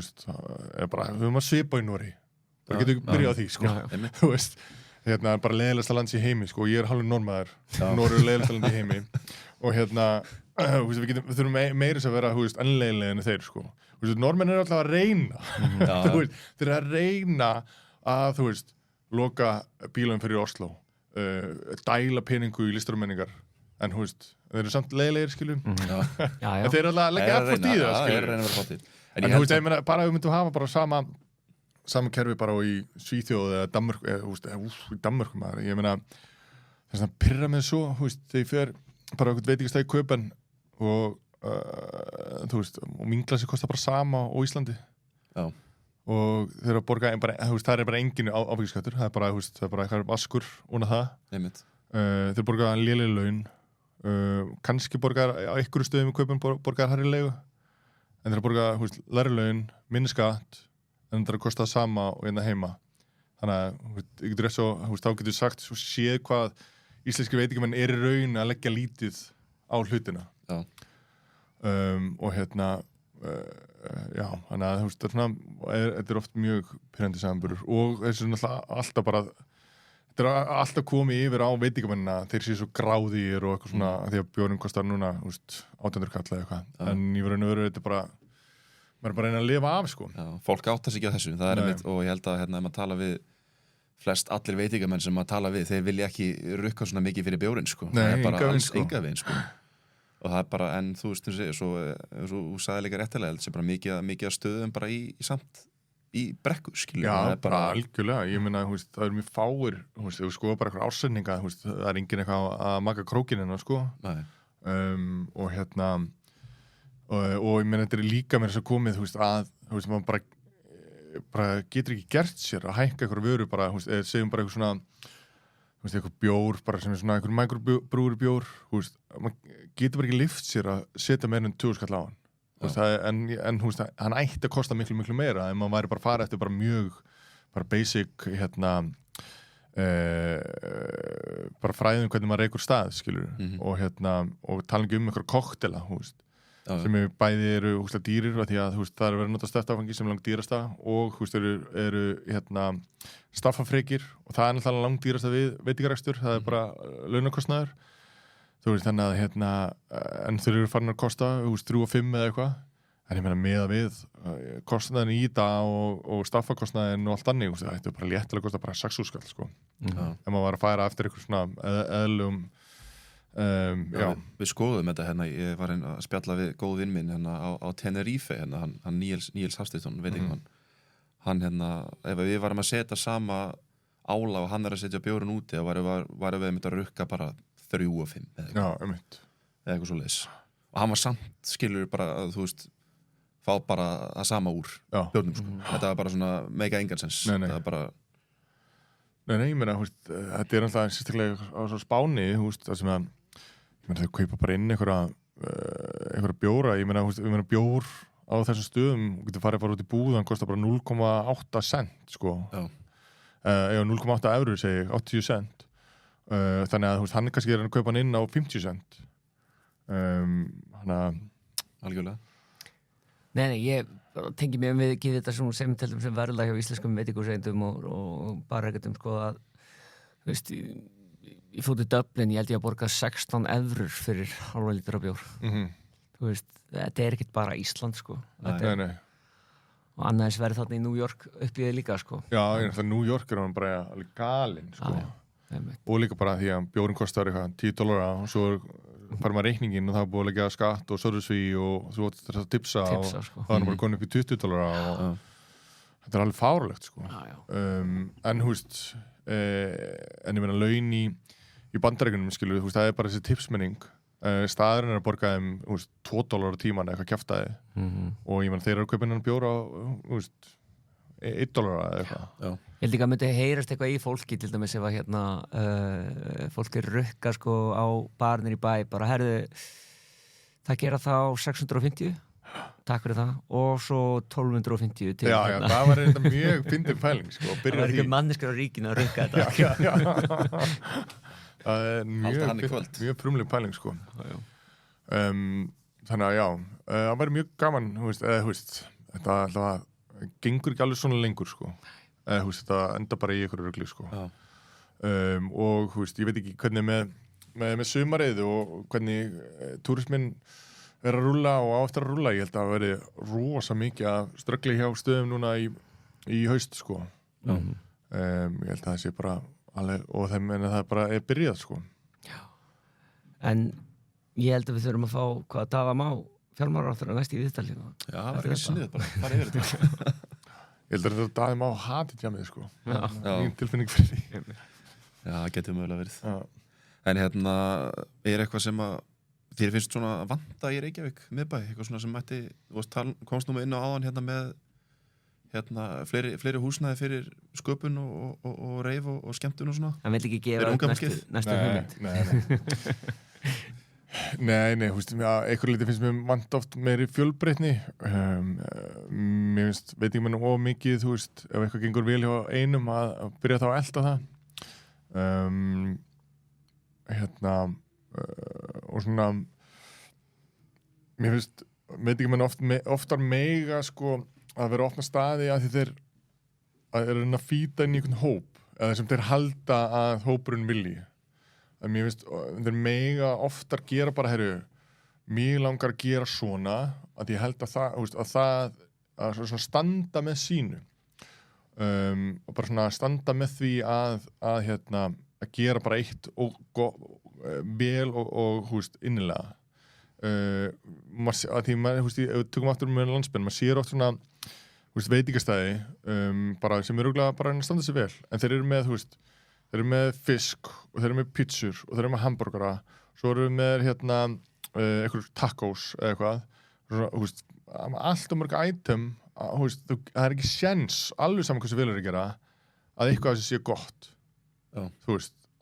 höfum að svipa í Nóri það getur ekki byrjað á því þú veist, bara leiðilegasta lands í heimi og ég halvur normaður Nóri er leiðilegasta land í heimi og við þurfum meira að vera ennleiðilega en þeir normenn eru alltaf að reyna þeir eru að reyna að loka bílum fyrir Oslo dæla peningu í listar og menningar en þeir eru samt leiðilegir skiljum en þeir eru alltaf að leggja effort í það en bara ef við myndum hafa bara sama kerfi bara í Svíþjóð eða Danmörk ég meina þess að pirra með svo þegar fer bara eitthvað veitingastæði Köpen og og minglasi kostar bara sama á Íslandi og þeir borga það bara engin áfengiskattur það er bara eitthvað vaskur úna það þeir borga léleg laun kannski borgar á einhverju stöðum í Kaupin borgar hærri leigu en þeir borga lægri laun, minni skatt en það kostar sama og heima þannig að þá getur sagt séð hvað íslenski veitingamenn í raun að leggja lítið á hlutina Já. Og já, þannig að þú veist, þetta oft mjög pirrandi samanburður og þessu náttúrulega alltaf bara þetta alltaf komið yfir á veitingamennina þeir séu svo gráðir og eitthvað svona því að bjórinn kostar núna 800 kall eða eitthvað en í raun og veru þetta bara maður bara að reyna að lifa af sko. Já, fólk áttar sig ekki á þessu það einmitt, og ég held að ef maður tala við flest allir veitingamenn sem maður tala við þeir vilja ekki rukka svona mikið fyrir bjórinn sko. Nei, það bara enga veginn, alls enga veginn sko. Og það bara, en þú veist svo þú sagði líka réttilega sem bara mikið að stöðum bara samt í brekku, skilur. Já, bara algjörlega, ég meina, það eru mjög fáir ef við skoðum bara eitthvað ársendinga það er enginn eitthvað að maka krókinina sko. Og og ég meina, þetta er líka mér þess að komið að maður bara getur ekki gert sér að hækka eitthvað vöru bara, segjum bara eitthvað svona eitthvað bjór, bara sem er svona eitthvað mækurbrúri bjór, maður getur bara ekki lyft sér að setja meira en 20 skall á hann en hann ætti að kosta miklu meira en maður væri bara að fara eftir bara mjög bara basic bara fræðum hvernig maður reykur stað, skilur og tala ekki eitthvað koktela, sem bæði eru dýrir því að það er verið að nota steftáfengi sem langt dýrasta og eru staffafrekir og það er náttúrulega langt dýrasta við veitingarekstur, það er bara launakostnaður þannig að en þeir eru farin að kosta 3 og 5 eða eitthvað en ég meina meða við kostnaðin í þetta og staffakostnaðin og allt annir, þetta er bara léttilega að kosta bara 6 skall sko. Ef maður var að færa eftir eitthvað svona eðlum við skoðum þetta ég var að spjalla við góð vinn minn á Tenerife hann Níels Hafsteinsson veitingamann hann ef við varum að setja sama ála og hann að setja bjórinn úti þá varum við að rukka bara 3 og 5 eða eitthvað svoleiðis og hann var samt skilur bara að þú veist fá bara það sama úr bjórnum sko. Þetta var bara svona mega engansens þetta var bara Nei, ég meina, þetta er alltaf sérstaklega á svo Spáni, það sem að þau kaupa bara inn einhverja bjóra, ég meina bjór á þessum stöðum, þú getur farið bara út í búð, hann kostar bara 0,8 cent, sko. Já, 0,8 eurur, segi ég, 80 cent. Þannig að hann kannski að kaupa hann inn á 50 cent. Algjörlega. Nei, ég tengi mér við ekki þetta sem verðlag hjá íslenskum veitingahúseigendum og barreikatum sko að þú veist, ég fór til Dublin, ég held ég að borga 16 eurur fyrir halva lítra bjór. Þú veist, þetta er ekkert bara Ísland sko. Nei. Og annars verður þarna í New York upp í þið líka sko. Já, New York er hann bara alveg galinn sko. Og líka bara því að bjórin kostar eitthvað $10 og svo fara maður reikningin og það er búið að leggja skatt og service og þú átt að tipsa og sko. það er bara konið upp í $20 og þetta er alveg fárlegt sko. En þú veist en ég meina laun í bandaríkjunum skilur, þú veist, það er bara þessi tipsmenning staðurinn er að borga þeim $2 á tíman eitthvað kjaftaði og ég meina þeir eru að kaupa innan bjóra á $1 eða eitthvað. Ég held ekki að myndi heyrast eitthvað í fólki til dæmis ef að fólk er rukka sko á barnir í bæ bara herðu, það gera þá 650 takk fyrir það og svo 1250 til Já, það var eitthvað mjög fyndin pæling sko, það var ekki manneskur á ríkinu að rukka þetta Já það er mjög frumleg pæling sko. Þannig að já það væri mjög gaman þetta alltaf gengur ekki alveg svona lengur sko. Þetta enda bara í einhverju rugli sko. Og ég veit ekki hvernig með sumarið og hvernig túrisminn er að rúlla og áftur að rúlla, ég held að það veri rosa mikið að ströggli hjá stöðum núna í haust sko. Ég held að það sé bara alveg, og það bara er byrjað sko. Já. En ég held að við þurfum að fá hvað Daða Má fjármálaráðherra næst í viðtali. Já, það var ekki sniðið bara, fara yfir þetta. Ég held að þetta Daði Má hatið hjá mig sko. Mín tilfinning fyrir því. Já, það getur mögulega verið. En er eitthvað sem að þér finnst svona vanta í Reykjavík miðbæ, eitthvað svona sem mætti, komst nú með inn á áðan með fleiri húsnæði fyrir sköpun og reif og skemmtun og svona. Það vil ekki gefa upp næstu hugmynd. Nei, einhver liti finnst mér vant oft meiri fjölbreytni. Mér finnst, veit ekki mér of mikið, þú veist, ef eitthvað gengur vel hjá einum að byrja þá að elta það. og svona mér finnst veitingamenn oftar mega sko að vera opna staði að því þeir að reyna að fýta inn í einhvern hóp eða sem þeir halda að hópurinn vilji að mér finnst þeir mega oftar gera bara mig langar að gera svona að ég held að svona standa með sínu og bara svona standa með því að gera bara eitt vel og innilega að því maður, ef við tökum aftur með landsmenn, maður sér oft svona veitingastæði bara sem örugglega bara að standa sig vel en þeir eru með, þeir eru með fisk og þeir eru með pizzur og þeir eru með hamburgara svo eru með eitthvað tacos eða eitthvað svona, allt og mörg item það er ekki séns alveg saman hvað sem vel er að gera að eitthvað af þessu sé gott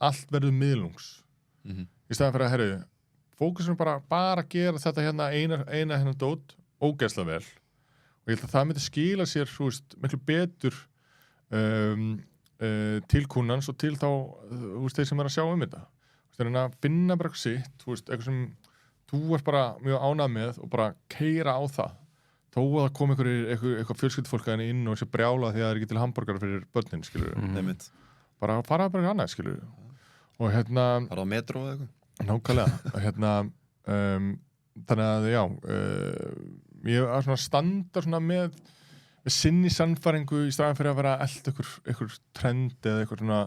allt verður miðlungs í staðan fyrir að fókusum bara að gera þetta eina dót ógeðslega vel og ég held að það myndi skila sér miklu betur til kúnnans og til þá þeir sem er að sjá þetta þeir eru að finna bara sitt eitthvað sem þú ert bara mjög ánægð með og bara keyra á það þó að það kom eitthvað fjölskyldufólk inn og sé brjála því að það er ekki til hamborgara fyrir börnin skilur bara fara bara annað skilur og fara á metro eða eitthvað nákvæmlega þannig að ég er svona standa svona með sinni sannfæringu í staðan fyrir að vera elda einhver trend eða eitthvað svona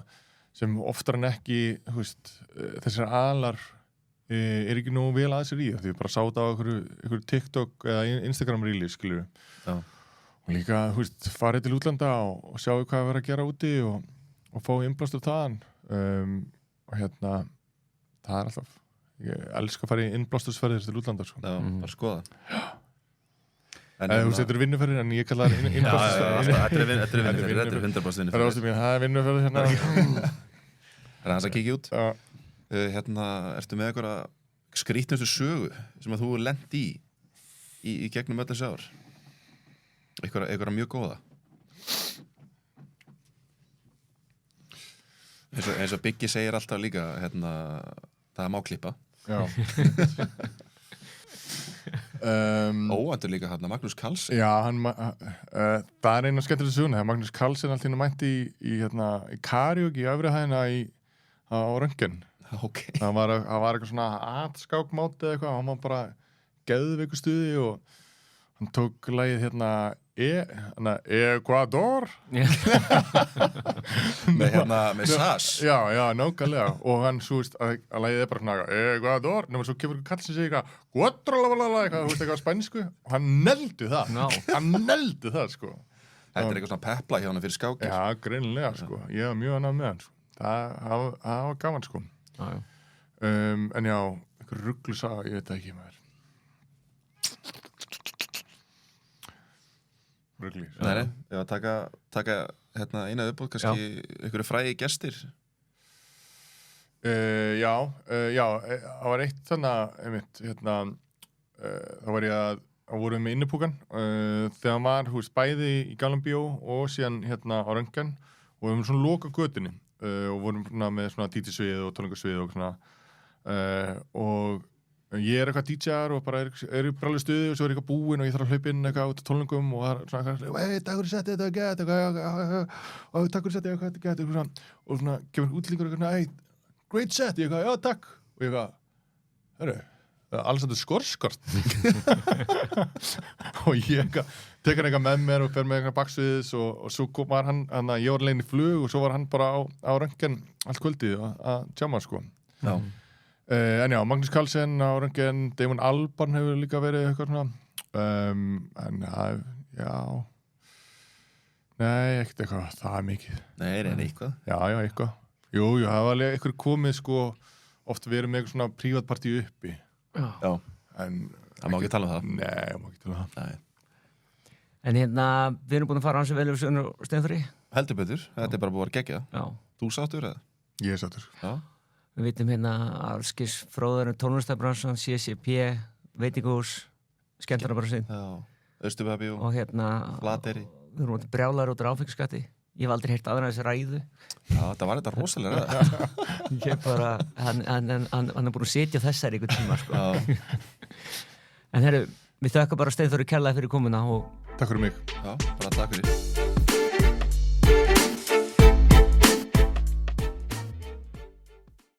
sem oftar en ekki þessar aðlar er ekki nógu vel að sér í því ég bara sá þetta á einhverju TikTok eða Instagram reeli skilur og líka farið til útlanda og sjáu hvað er að gera úti og fá innblástur þaðan og það er alltaf ég elska að fara í innblástursferðir til útlanda bara skoða þetta eru vinnuferðir en ég kalla það innblástursferðir þetta er 100% vinnuferðir það er vinnuferðir það er hans að kíkja út ertu með einhverja skrýtnustu sögu sem að þú lent í gegnum öll þessi ár einhverja mjög góða eins og Biggi segir alltaf líka það má klippa óæntur líka Magnús Carlsen já, það er eina skemmtileg söguna Magnús Carlsen alltaf mætti í karaoke í öfri hæðina á Röntgen það var eitthvað svona atskákmáti eða eitthvað hann var bara geðveiku stuði og hann tók lagið Ecuador með SAS já, nákvæmlega og hann að lagið bara svona Ecuador nema svo kemur kall sem segir eitthvað spænsku og hann neldi það sko þetta er eitthvað svona pepla hjá hann fyrir skákir já, greinilega sko ég var mjög annað með hann það var gaman sko en já, eitthvað rugglusaga ég veit það ekki maður ruggli nei, ég var að taka eina uppbóð kannski einhverju frægi gestir já, það var eitt þannig einmitt, þá var ég að vorum með innipúkan þegar maður bæði í Gamla bíó og síðan á Röntgen og við vorum svona loka götunni og vorum með svona DJ-svið og tónlingasvið og svona og ég er eitthvað DJ-ar og bara er í bráli stuði og svo er eitthvað búinn og ég þarf að hlaupa inn eitthvað út á tónlingum og það er svona eitthvað takk fyrir settið, þetta er gett og takk fyrir settið, þetta er gett og svona kemur útlíkur eitthvað great set, ég eitthvað, já takk og ég eitthvað, hörru Alexander Skarsgård og ég eitthvað tek hann eitthvað með mér og fer með eitthvað baksviðis og svo var hann ég var leginn í flug og svo var hann bara á Röntgen allt kvöldið að tjáma sko já en já, Magnús Carlsen á Röntgen Damon Albarn hefur líka verið eitthvað svona en já nei, ekkert eitthvað það mikið nei, eitthvað já, eitthvað jú, það var alveg eitthvað komið sko oft verið með eitthvað svona prívatpartí uppi já, en það má ekki tala um það nei, það má ekki tala um það en við erum búin að fara hans vel yfir Sönnur og Steinþóri heldur betur, þetta er bara búin að gegja þú sáttur eða? ég er sáttur við vitum allskis fróður tónlistarbransan, CCP veitingahús, skemmtarnarbransin Austurbæðabíó og Flateyri við erum brjálar út á áfengisskatti ég hef aldrei heyrt aðra þessi ræðu. Já, það var þetta rosalega ræða. Ég bara, hann er búin að sitja þessar ykkur tíma, sko. Já, En herru, við þökkum bara Steinþóri kærlega fyrir komuna og Takk fyrir mig. já, bara takk fyrir.